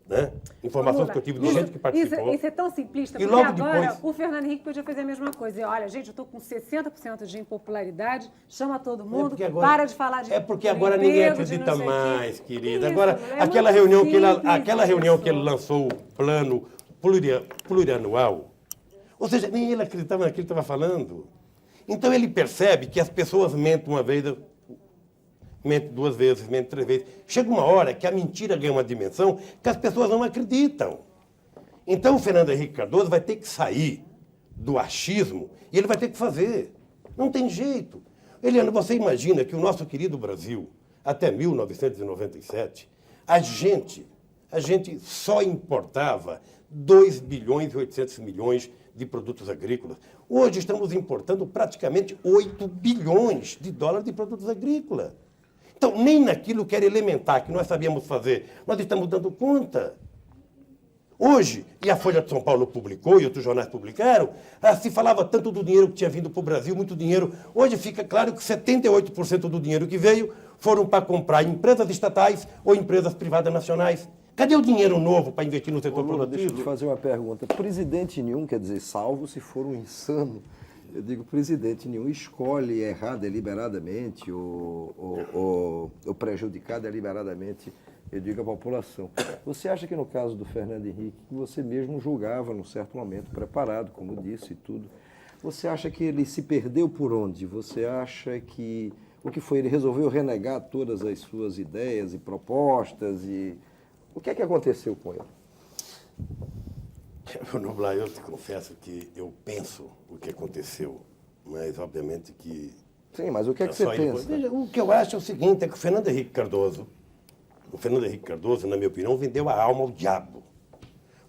Né? Informações Lula, que eu tive de gente que participou. Isso é tão simplista, E porque logo agora depois... o Fernando Henrique podia fazer a mesma coisa. Olha, gente, eu estou com 60% de impopularidade, chama todo mundo, para de falar de porque agora ninguém acredita mais, querida. Agora, aquela reunião que ele lançou o plano plurianual, ou seja, nem ele acreditava naquilo que estava falando. Então ele percebe que as pessoas mentem uma vez, mente duas vezes, mente três vezes. Chega uma hora que a mentira ganha uma dimensão que as pessoas não acreditam. Então o Fernando Henrique Cardoso vai ter que sair do achismo e ele vai ter que fazer. Não tem jeito. Eliana, você imagina que o nosso querido Brasil, até 1997, a gente só importava 2 bilhões e 800 milhões de produtos agrícolas. Hoje estamos importando praticamente 8 bilhões de dólares de produtos agrícolas. Então, nem naquilo que era elementar, que nós sabíamos fazer, nós estamos dando conta. Hoje, e a Folha de São Paulo publicou, e outros jornais publicaram, se falava tanto do dinheiro que tinha vindo para o Brasil, muito dinheiro. Hoje fica claro que 78% do dinheiro que veio foram para comprar empresas estatais ou empresas privadas nacionais. Cadê o dinheiro novo para investir no setor Lula, produtivo? deixa eu te fazer uma pergunta. Presidente nenhum, quer dizer, salvo se for um insano, eu digo, presidente nenhum escolhe errar deliberadamente ou prejudicar deliberadamente, eu digo, a população. Você acha que no caso do Fernando Henrique, que você mesmo julgava num certo momento, preparado, como disse e tudo, você acha que ele se perdeu por onde? Você acha que o que foi? Ele resolveu renegar todas as suas ideias e propostas e... O que é que aconteceu com ele? Noblar, eu te confesso que eu penso o que aconteceu, mas obviamente que... Sim, mas o que é que você pensa? Veja, o que eu acho é o seguinte, é que o Fernando Henrique Cardoso, na minha opinião, vendeu a alma ao diabo.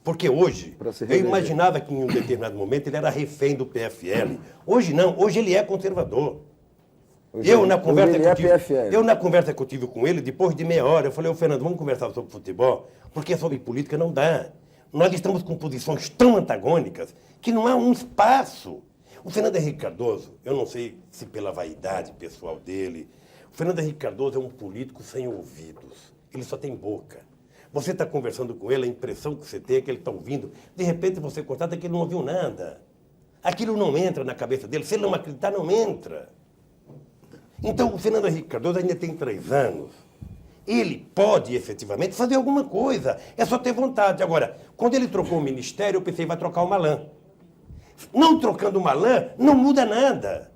Porque hoje, eu imaginava que em um determinado momento ele era refém do PFL. Hoje não, hoje ele é conservador. Eu, na conversa que eu tive com ele, depois de meia hora, eu falei, Fernando, vamos conversar sobre futebol, porque sobre política não dá. Nós estamos com posições tão antagônicas que não há um espaço. O Fernando Henrique Cardoso, eu não sei se pela vaidade pessoal dele, o Fernando Henrique Cardoso é um político sem ouvidos. Ele só tem boca. Você está conversando com ele, a impressão que você tem é que ele está ouvindo. De repente você constata que ele não ouviu nada. Aquilo não entra na cabeça dele. Se ele não acreditar, não entra. Então, o Fernando Henrique Cardoso ainda tem 3 anos. Ele pode, efetivamente, fazer alguma coisa. É só ter vontade. Agora, quando ele trocou o ministério, eu pensei, vai trocar o Malan. Não trocando o Malan, não muda nada.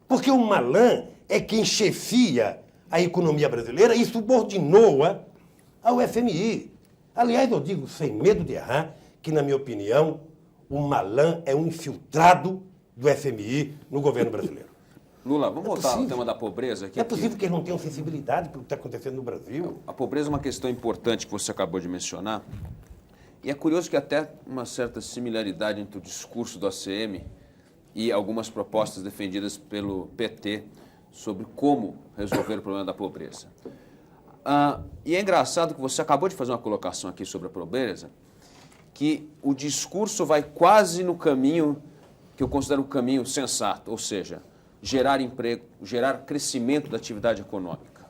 Porque o Malan é quem chefia a economia brasileira e subordinou-a ao FMI. Aliás, eu digo, sem medo de errar, que, na minha opinião, o Malan é um infiltrado do FMI no governo brasileiro. Lula, vamos voltar ao tema da pobreza aqui. É possível que eles não tenham sensibilidade para o que está acontecendo no Brasil. A pobreza é uma questão importante que você acabou de mencionar. E é curioso que até uma certa similaridade entre o discurso do ACM e algumas propostas defendidas pelo PT sobre como resolver o problema da pobreza. E é engraçado que você acabou de fazer uma colocação aqui sobre a pobreza, que o discurso vai quase no caminho que eu considero um caminho sensato, ou seja, gerar emprego, gerar crescimento da atividade econômica.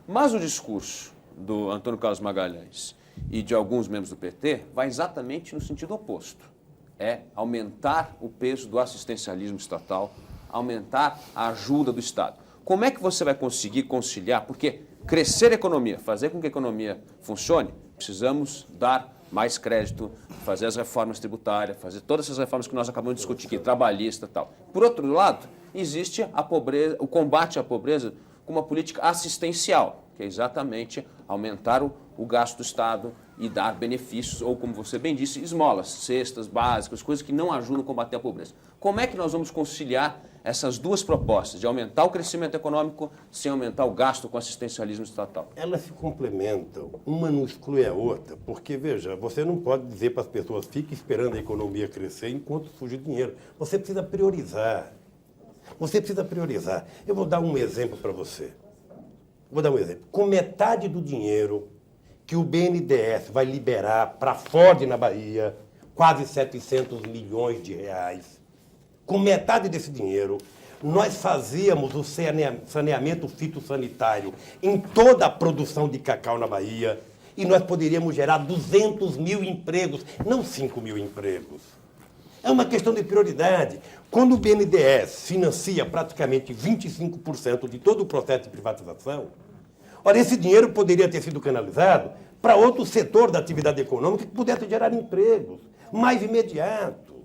Mas o discurso do Antônio Carlos Magalhães e de alguns membros do PT vai exatamente no sentido oposto. É aumentar o peso do assistencialismo estatal, aumentar a ajuda do Estado. Como é que você vai conseguir conciliar? Porque crescer a economia, fazer com que a economia funcione, precisamos dar mais crédito, fazer as reformas tributárias, fazer todas essas reformas que nós acabamos de discutir aqui, trabalhista e tal. Por outro lado, existe a pobreza, o combate à pobreza com uma política assistencial, que é exatamente aumentar o gasto do Estado e dar benefícios, ou como você bem disse, esmolas, cestas básicas, coisas que não ajudam a combater a pobreza. Como é que nós vamos conciliar essas duas propostas, de aumentar o crescimento econômico sem aumentar o gasto com assistencialismo estatal? Elas se complementam, uma não exclui a outra, porque, veja, você não pode dizer para as pessoas, fique esperando a economia crescer enquanto surge dinheiro. Você precisa priorizar. Você precisa priorizar. Eu vou dar um exemplo para você. Vou dar um exemplo. Com metade do dinheiro que o BNDES vai liberar para a Ford na Bahia, quase 700 milhões de reais. Com metade desse dinheiro, nós fazíamos o saneamento fitossanitário em toda a produção de cacau na Bahia e nós poderíamos gerar 200 mil empregos, não 5 mil empregos. É uma questão de prioridade. Quando o BNDES financia praticamente 25% de todo o processo de privatização, ora, esse dinheiro poderia ter sido canalizado para outro setor da atividade econômica que pudesse gerar empregos mais imediato.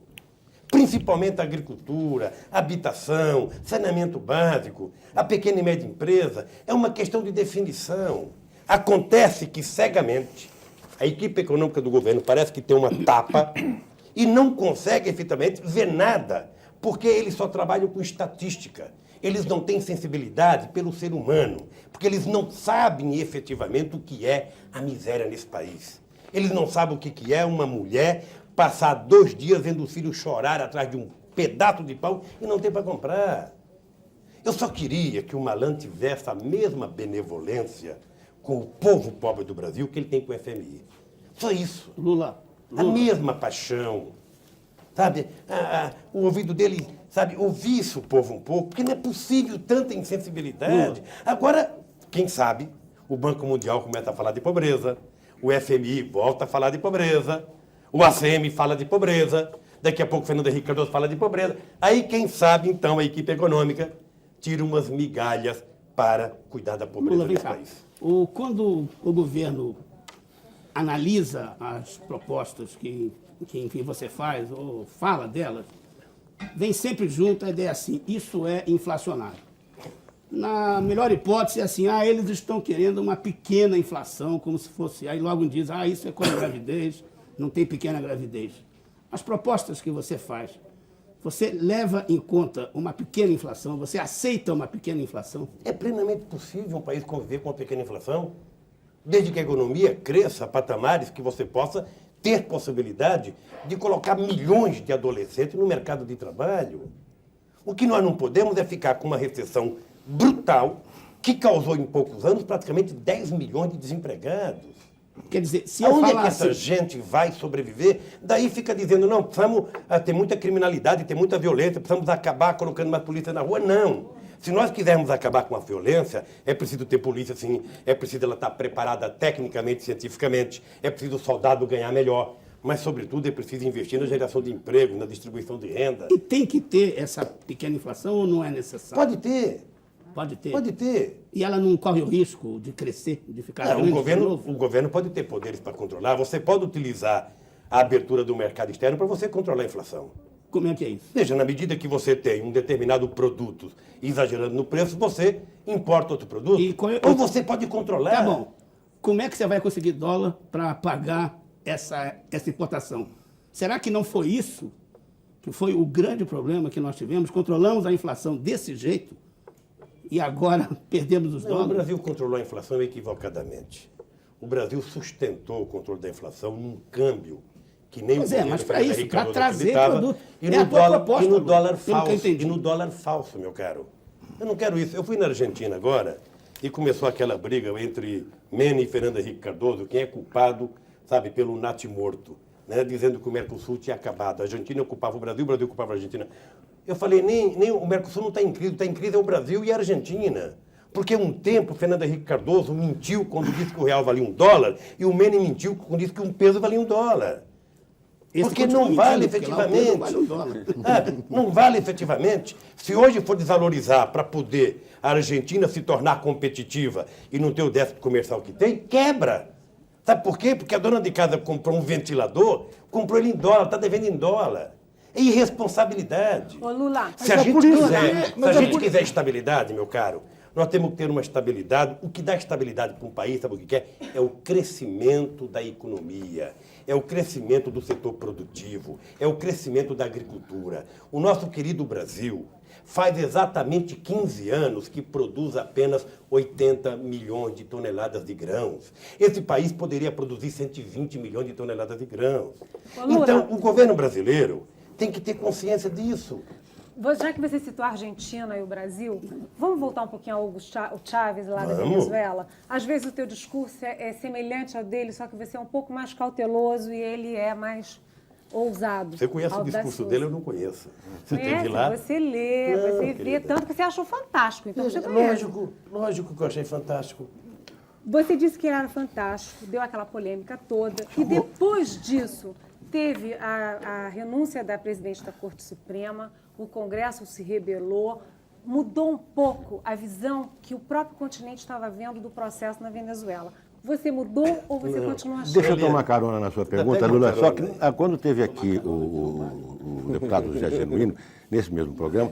Principalmente a agricultura, habitação, saneamento básico, a pequena e média empresa. É uma questão de definição. Acontece que, cegamente, a equipe econômica do governo parece que tem uma tapa e não consegue, efetivamente, ver nada, porque eles só trabalham com estatística. Eles não têm sensibilidade pelo ser humano, porque eles não sabem efetivamente o que é a miséria nesse país. Eles não sabem o que é uma mulher passar 2 dias vendo o filho chorar atrás de um pedaço de pão e não ter para comprar. Eu só queria que o Malan tivesse a mesma benevolência com o povo pobre do Brasil que ele tem com o FMI. Só isso. Lula. A mesma paixão. Sabe? O ouvido dele, sabe, ouvisse o povo um pouco, porque não é possível tanta insensibilidade. Agora, quem sabe, o Banco Mundial começa a falar de pobreza, o FMI volta a falar de pobreza, o ACM fala de pobreza, daqui a pouco o Fernando Henrique Cardoso fala de pobreza. Aí, quem sabe, então, a equipe econômica tira umas migalhas para cuidar da pobreza desse país. Quando o governo analisa as propostas que você faz ou fala delas, vem sempre junto a ideia assim, isso é inflacionário. Na melhor hipótese, é assim, eles estão querendo uma pequena inflação, como se fosse, aí logo diz, isso é com a gravidez, não tem pequena gravidez. As propostas que você faz, você leva em conta uma pequena inflação? Você aceita uma pequena inflação? É plenamente possível um país conviver com uma pequena inflação, desde que a economia cresça a patamares que você possa ter possibilidade de colocar milhões de adolescentes no mercado de trabalho. O que nós não podemos é ficar com uma recessão brutal que causou em poucos anos praticamente 10 milhões de desempregados. Quer dizer, se eu Onde falar é que essa gente vai sobreviver? Daí fica dizendo, não, precisamos ter muita criminalidade, ter muita violência, precisamos acabar colocando mais polícia na rua. Não. Se nós quisermos acabar com a violência, é preciso ter polícia, sim, é preciso ela estar preparada tecnicamente, cientificamente, é preciso o soldado ganhar melhor, mas, sobretudo, é preciso investir na geração de emprego, na distribuição de renda. E tem que ter essa pequena inflação ou não é necessário? Pode ter. Pode ter? Pode ter. E ela não corre o risco de crescer, de ficar grande de novo? O governo pode ter poderes para controlar. Você pode utilizar a abertura do mercado externo para você controlar a inflação. Como é que é isso? Veja, na medida que você tem um determinado produto exagerando no preço, você importa outro produto. Ou você pode controlar. Tá bom. Como é que você vai conseguir dólar para pagar essa importação? Será que não foi isso que foi o grande problema que nós tivemos? Controlamos a inflação desse jeito e agora perdemos os dólares? O Brasil controlou a inflação equivocadamente. O Brasil sustentou o controle da inflação num câmbio que nem o governo mas para isso, para trazer produto. E no dólar falso. E no dólar falso, meu caro. Eu não quero isso. Eu fui na Argentina agora e começou aquela briga entre Menem e Fernando Henrique Cardoso, quem é culpado, sabe, pelo natimorto, né, dizendo que o Mercosul tinha acabado. A Argentina ocupava o Brasil ocupava a Argentina. Eu falei, nem o Mercosul não está em crise é o Brasil e a Argentina. Porque um tempo, Fernando Henrique Cardoso mentiu quando disse que o real valia $1 e o Menem mentiu quando disse que um peso valia $1. Porque não vale efetivamente. Não vale efetivamente. Se hoje for desvalorizar para poder a Argentina se tornar competitiva e não ter o déficit comercial que tem, quebra. Sabe por quê? Porque a dona de casa comprou um ventilador, comprou ele em dólar, está devendo em dólar. É irresponsabilidade. Ô, Lula, se a gente quiser estabilidade, meu caro, nós temos que ter uma estabilidade. O que dá estabilidade para um país, sabe o que é? É o crescimento da economia, é o crescimento do setor produtivo, é o crescimento da agricultura. O nosso querido Brasil faz exatamente 15 anos que produz apenas 80 milhões de toneladas de grãos. Esse país poderia produzir 120 milhões de toneladas de grãos. Então, o governo brasileiro tem que ter consciência disso. Já que você citou a Argentina e o Brasil, vamos voltar um pouquinho ao Hugo Chávez lá da Venezuela? Às vezes o teu discurso é semelhante ao dele, só que você é um pouco mais cauteloso e ele é mais ousado. Você conhece o discurso dele? Eu não conheço. Você teve lá? Você lê, Não, você vê, querida. tanto que você achou fantástico. Então você conhece. Lógico que eu achei fantástico. Você disse que ele era fantástico, deu aquela polêmica toda, e depois disso teve a renúncia da presidente da Corte Suprema, o Congresso se rebelou, mudou um pouco a visão que o próprio continente estava vendo do processo na Venezuela. Você mudou ou você continua achando? Deixa eu tomar carona na sua pergunta, Pega Lula. uma Só carona, que quando teve aqui o deputado José Genuíno, nesse mesmo programa,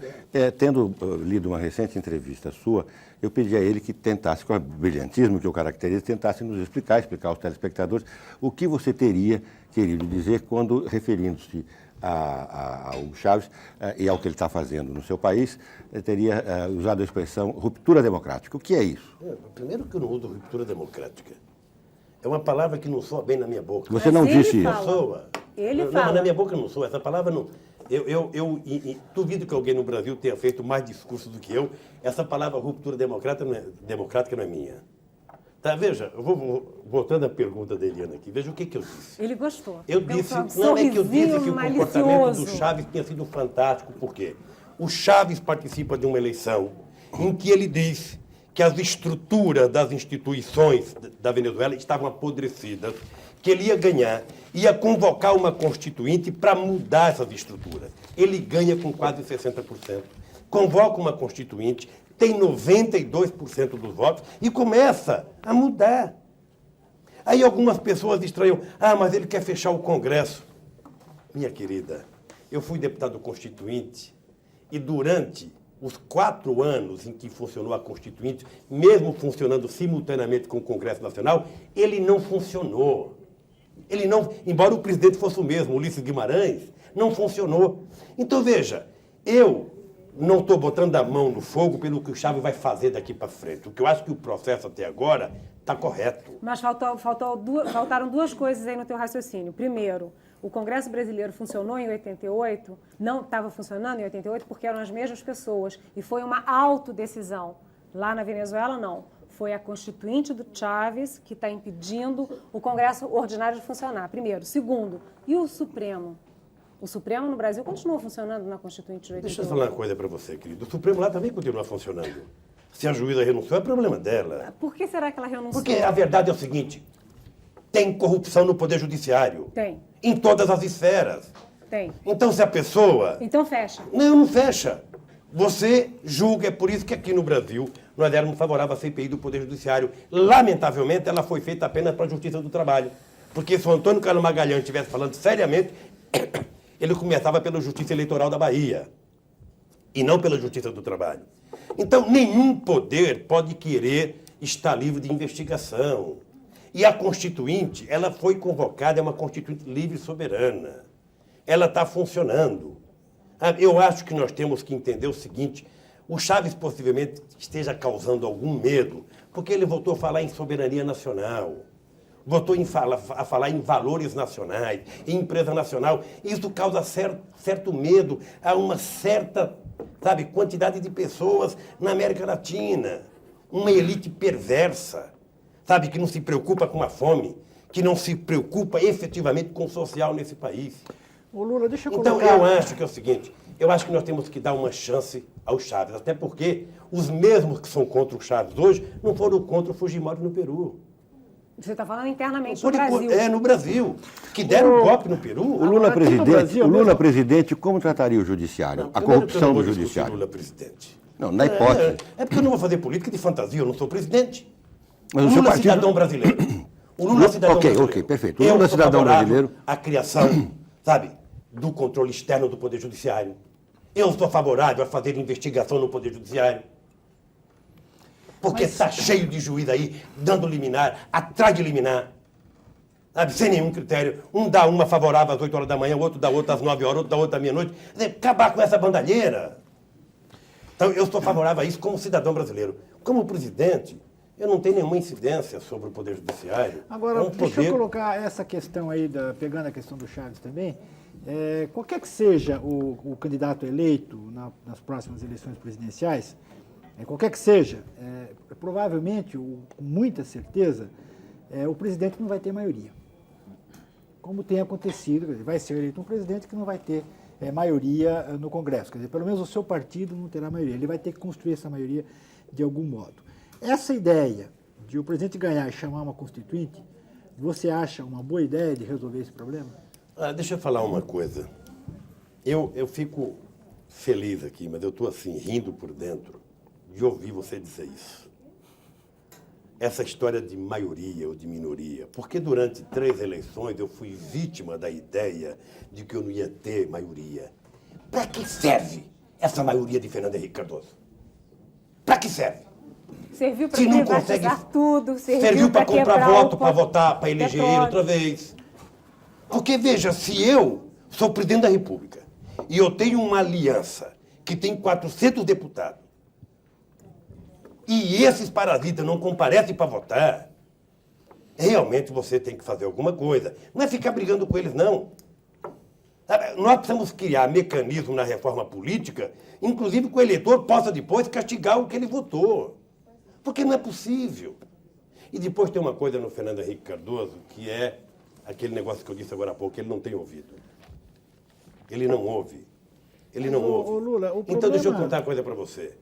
tendo lido uma recente entrevista sua, eu pedi a ele que tentasse, com o brilhantismo que o caracteriza, tentasse nos explicar aos telespectadores o que você teria querido dizer quando, referindo-se ao Chávez e ao que ele está fazendo no seu país, teria usado a expressão ruptura democrática. O que é isso? Primeiro que eu não uso ruptura democrática. É uma palavra que não soa bem na minha boca. Você não disse isso. Não soa. Ele não, fala. Mas na minha boca não soa. Essa palavra não... Eu duvido que alguém no Brasil tenha feito mais discurso do que eu. Essa palavra ruptura democrática não é minha. Tá, veja, eu vou voltando à pergunta da Eliana aqui. Veja o que eu disse. Ele gostou. Eu disse, não é que eu disse que o comportamento do Chávez tinha sido fantástico, por quê? O Chávez participa de uma eleição em que ele diz que as estruturas das instituições da Venezuela estavam apodrecidas, que ele ia ganhar, ia convocar uma constituinte para mudar essas estruturas. Ele ganha com quase 60%. Convoca uma constituinte, tem 92% dos votos e começa a mudar. Aí algumas pessoas estranham, mas ele quer fechar o Congresso. Minha querida, eu fui deputado constituinte e durante os 4 anos em que funcionou a Constituinte, mesmo funcionando simultaneamente com o Congresso Nacional, ele não funcionou. Ele não, embora o presidente fosse o mesmo, Ulisses Guimarães, não funcionou. Então, veja, eu não estou botando a mão no fogo pelo que o Chávez vai fazer daqui para frente. O que eu acho que o processo até agora está correto. Mas faltaram 2 coisas aí no teu raciocínio. Primeiro, o Congresso Brasileiro funcionou em 88, não estava funcionando em 88 porque eram as mesmas pessoas e foi uma autodecisão. Lá na Venezuela, não. Foi a Constituinte do Chávez que está impedindo o Congresso Ordinário de funcionar, primeiro. Segundo, e o Supremo? O Supremo no Brasil continua funcionando na Constituinte de 88. Deixa eu falar uma coisa para você, querido. O Supremo lá também continua funcionando. Se a juíza renunciou, é problema dela. Por que será que ela renunciou? Porque a verdade é o seguinte, tem corrupção no Poder Judiciário. Tem. Em todas as esferas. Tem. Então, se a pessoa... Então fecha. Não fecha. Você julga, é por isso que aqui no Brasil nós éramos favoráveis à CPI do Poder Judiciário. Lamentavelmente, ela foi feita apenas para a Justiça do Trabalho. Porque se o Antônio Carlos Magalhães estivesse falando seriamente, ele começava pela Justiça Eleitoral da Bahia e não pela Justiça do Trabalho. Então, nenhum poder pode querer estar livre de investigação. E a Constituinte, ela foi convocada, é uma Constituinte livre e soberana. Ela está funcionando. Eu acho que nós temos que entender o seguinte, o Chávez possivelmente esteja causando algum medo, porque ele voltou a falar em soberania nacional, voltou a falar em valores nacionais, em empresa nacional. Isso causa certo medo a uma certa, quantidade de pessoas na América Latina. Uma elite perversa, que não se preocupa com a fome, que não se preocupa efetivamente com o social nesse país. Ô Lula, deixa eu colocar... Então, eu acho que é o seguinte, eu acho que nós temos que dar uma chance ao Chávez, até porque os mesmos que são contra o Chávez hoje não foram contra o Fujimori no Peru. Você está falando internamente no Brasil. É, no Brasil. Que deram um golpe no Peru. O Lula presidente, como trataria o judiciário? Não, a corrupção do judiciário? O Lula presidente. Não, na hipótese. É porque eu não vou fazer política de fantasia, eu não sou presidente. Mas o o seu Lula é partido... cidadão brasileiro. O Lula é cidadão brasileiro. Ok, perfeito. O Lula é cidadão brasileiro. A criação, do controle externo do Poder Judiciário. Eu sou favorável a fazer investigação no Poder Judiciário. Porque está cheio de juiz aí, dando liminar, atrás de liminar. Sem nenhum critério. Um dá uma favorável às 8 horas da manhã, o outro dá outra às 9 horas, outro dá outra à meia-noite. Acabar com essa bandalheira. Então, eu sou favorável a isso como cidadão brasileiro. Como presidente, eu não tenho nenhuma incidência sobre o Poder Judiciário. Agora, deixa eu colocar essa questão aí, pegando a questão do Chávez também. Qualquer que seja o candidato eleito nas próximas eleições presidenciais, qualquer que seja, provavelmente, com muita certeza, o presidente não vai ter maioria. como tem acontecido. Quer dizer, vai ser eleito um presidente que não vai ter maioria no Congresso. Quer dizer, pelo menos o seu partido não terá maioria. Ele vai ter que construir essa maioria de algum modo. Essa ideia de o presidente ganhar e chamar uma constituinte, você acha uma boa ideia de resolver esse problema? Deixa eu falar uma coisa. Eu fico feliz aqui, mas eu estou assim, rindo por dentro, de ouvir você dizer isso. Essa história de maioria ou de minoria. Porque durante 3 eleições eu fui vítima da ideia de que eu não ia ter maioria. Para que serve essa maioria de Fernando Henrique Cardoso? Para que serve? Serviu para privatizar tudo, serviu para comprar voto, para votar, para eleger ele outra vez. Porque, veja, se eu sou presidente da República e eu tenho uma aliança que tem 400 deputados, e esses parasitas não comparecem para votar, realmente você tem que fazer alguma coisa. Não é ficar brigando com eles, não. Nós precisamos criar mecanismo na reforma política, inclusive que o eleitor possa depois castigar o que ele votou. Porque não é possível. E depois tem uma coisa no Fernando Henrique Cardoso, que é aquele negócio que eu disse agora há pouco, ele não tem ouvido. Ele não ouve. Ele não ouve. Lula, então deixa eu contar uma coisa para você.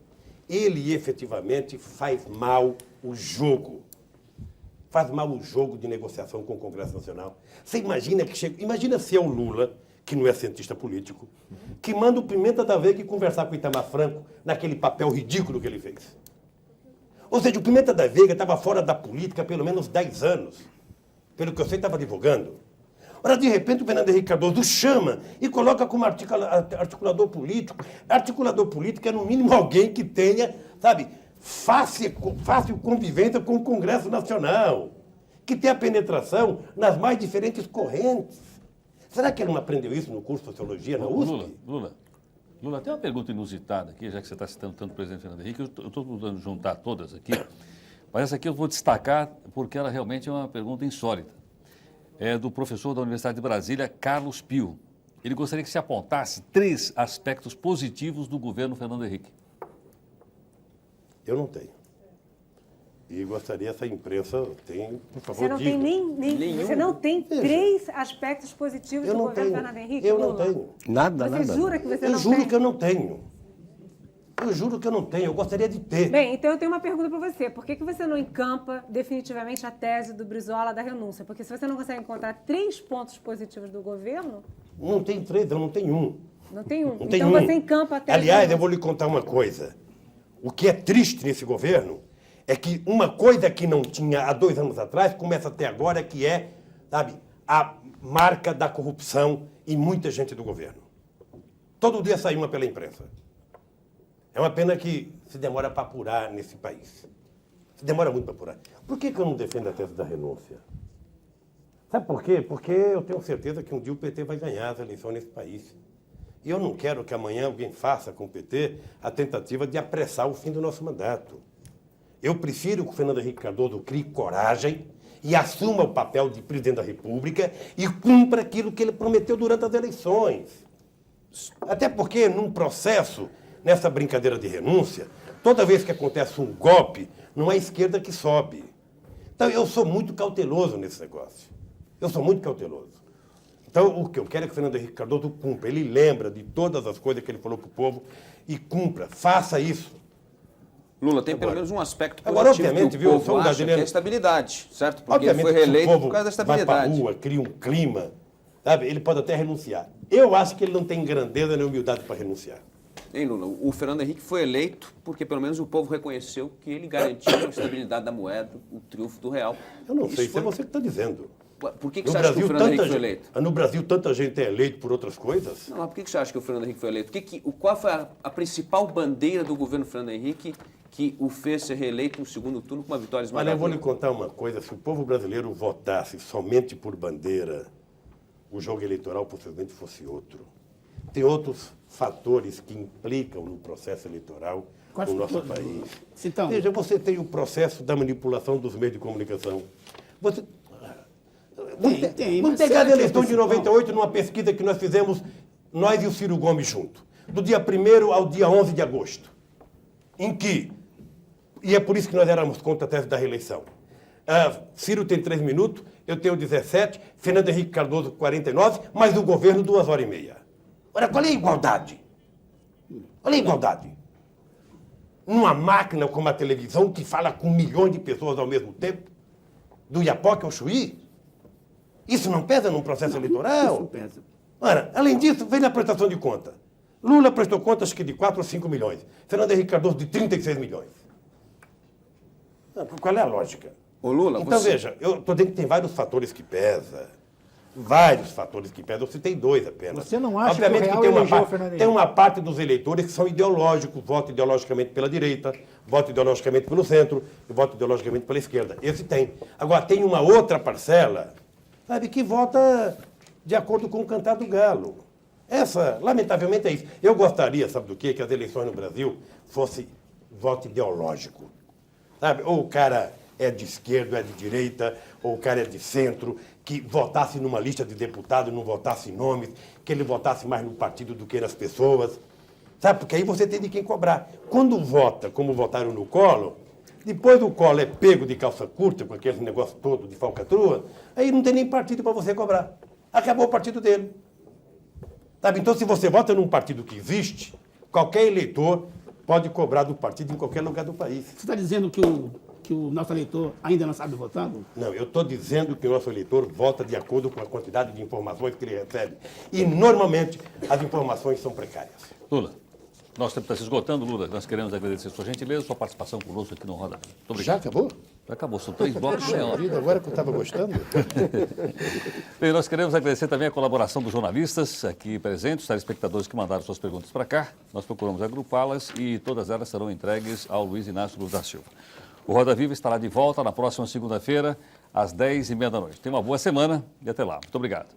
Ele efetivamente faz mal o jogo. Faz mal o jogo de negociação com o Congresso Nacional. Você imagina que chega. Imagina se é o Lula, que não é cientista político, que manda o Pimenta da Veiga conversar com o Itamar Franco naquele papel ridículo que ele fez. Ou seja, o Pimenta da Veiga estava fora da política há pelo menos 10 anos. Pelo que eu sei, estava advogando. Ora, de repente, o Fernando Henrique Cardoso chama e coloca como articulador político. Articulador político é, no mínimo, alguém que tenha, sabe, fácil convivência com o Congresso Nacional, que tenha penetração nas mais diferentes correntes. Será que ele não aprendeu isso no curso de Sociologia na USP? Lula, tem uma pergunta inusitada aqui, já que você está citando tanto o presidente Fernando Henrique, eu estou tentando juntar todas aqui, mas essa aqui eu vou destacar porque ela realmente é uma pergunta insólita. É do professor da Universidade de Brasília, Carlos Pio. Ele gostaria que se apontasse 3 aspectos positivos do governo Fernando Henrique. Eu não tenho. E gostaria, essa imprensa tem, por favor, Você não diga. tem nenhum. Você não tem 3 aspectos positivos do governo Fernando Henrique? Eu não tenho. Nada. Você jura que você não tem? Eu juro que eu não tenho. Eu juro que eu não tenho, eu gostaria de ter. Bem, então eu tenho uma pergunta para você. Por que você não encampa definitivamente a tese do Brizola da renúncia? Porque se você não consegue encontrar 3 pontos positivos do governo... Não tem 3, eu não tenho um. Não tem um. Não tem então um. você encampa a tese... Aliás, eu vou lhe contar uma coisa. O que é triste nesse governo é que uma coisa que não tinha há 2 anos atrás começa a ter agora, que é, sabe, a marca da corrupção em muita gente do governo. Todo dia sai uma pela imprensa. É uma pena que se demora para apurar nesse país. Se demora muito para apurar. Por que eu não defendo a tese da renúncia? Sabe por quê? Porque eu tenho certeza que um dia o PT vai ganhar as eleições nesse país. E eu não quero que amanhã alguém faça com o PT a tentativa de apressar o fim do nosso mandato. Eu prefiro que o Fernando Henrique Cardoso crie coragem e assuma o papel de presidente da República e cumpra aquilo que ele prometeu durante as eleições. Até porque, num processo, nessa brincadeira de renúncia, toda vez que acontece um golpe, não é a esquerda que sobe. Então, eu sou muito cauteloso nesse negócio. Eu sou muito cauteloso. Então, o que eu quero é que o Fernando Henrique Cardoso cumpra. Ele lembra de todas as coisas que ele falou para o povo e cumpra. Faça isso. Lula, tem pelo menos um aspecto positivo agora, obviamente, que o povo viu, acha, que é a estabilidade, certo? Porque obviamente, ele foi reeleito povo por causa da vai estabilidade. para a rua, cria um clima, sabe? Ele pode até renunciar. Eu acho que ele não tem grandeza nem humildade para renunciar. Hein, Lula? O Fernando Henrique foi eleito porque pelo menos o povo reconheceu que ele garantiu a estabilidade da moeda, o triunfo do real. Eu não sei, isso é você que está dizendo. Por que você acha que o Fernando Henrique foi eleito? No Brasil, tanta gente é eleito por outras coisas. Não, mas por que você acha que o Fernando Henrique foi eleito? Qual foi a principal bandeira do governo Fernando Henrique que o fez ser reeleito no segundo turno com uma vitória esmagadora? Olha, eu vou lhe contar uma coisa. Se o povo brasileiro votasse somente por bandeira, o jogo eleitoral possivelmente fosse outro. Tem outros fatores que implicam no processo eleitoral no nosso país. Então, veja, você tem o processo da manipulação dos meios de comunicação. Vamos pegar a eleição de 98 numa pesquisa que nós fizemos, nós e o Ciro Gomes junto, do dia 1º ao dia 11 de agosto, em que, e é por isso que nós éramos contra a tese da reeleição, Ciro tem 3 minutos, eu tenho 17, Fernando Henrique Cardoso 49, mas o governo 2h30. Ora, qual é a igualdade? Qual é a igualdade? Numa máquina como a televisão que fala com milhões de pessoas ao mesmo tempo, do Iapoque ao Chuí, isso não pesa num processo eleitoral? Isso pesa. Ora, além disso, vem na prestação de conta. Lula prestou conta, acho que de 4 a 5 milhões. Fernando Henrique Cardoso, de 36 milhões. Qual é a lógica? Ô Lula, então, veja, eu estou dizendo que tem vários fatores que pesam. Vários fatores que pesam. Eu citei 2 apenas. Você não acha Obviamente que o que real tem uma parte dos eleitores que são ideológicos, votam ideologicamente pela direita, votam ideologicamente pelo centro e votam ideologicamente pela esquerda. Esse tem. Agora, tem uma outra parcela, sabe, que vota de acordo com o cantar do galo. Essa, lamentavelmente, é isso. Eu gostaria, sabe do quê? Que as eleições no Brasil fossem voto ideológico. Sabe? Ou o cara é de esquerda, ou é de direita, ou o cara é de centro, que votasse numa lista de deputados, não votasse em nomes, que ele votasse mais no partido do que nas pessoas. Sabe? Porque aí você tem de quem cobrar. Quando vota, como votaram no Collor, depois o Collor é pego de calça curta, com aquele negócio todo de falcatrua, aí não tem nem partido para você cobrar. Acabou o partido dele. Sabe? Então, se você vota num partido que existe, qualquer eleitor pode cobrar do partido em qualquer lugar do país. Você está dizendo que o nosso eleitor ainda não sabe votar? Não, eu estou dizendo que o nosso eleitor vota de acordo com a quantidade de informações que ele recebe. E, normalmente, as informações são precárias. Lula, nosso tempo está se esgotando. Lula, nós queremos agradecer sua gentileza, sua participação conosco aqui no Roda Viva. Muito obrigado. Já acabou? Já acabou, são 3 blocos de hora. Agora que eu estava gostando. Bem, nós queremos agradecer também a colaboração dos jornalistas aqui presentes, os telespectadores que mandaram suas perguntas para cá. Nós procuramos agrupá-las e todas elas serão entregues ao Luiz Inácio Lula da Silva. O Roda Viva estará de volta na próxima segunda-feira, às 10h30 da noite. Tenha uma boa semana e até lá. Muito obrigado.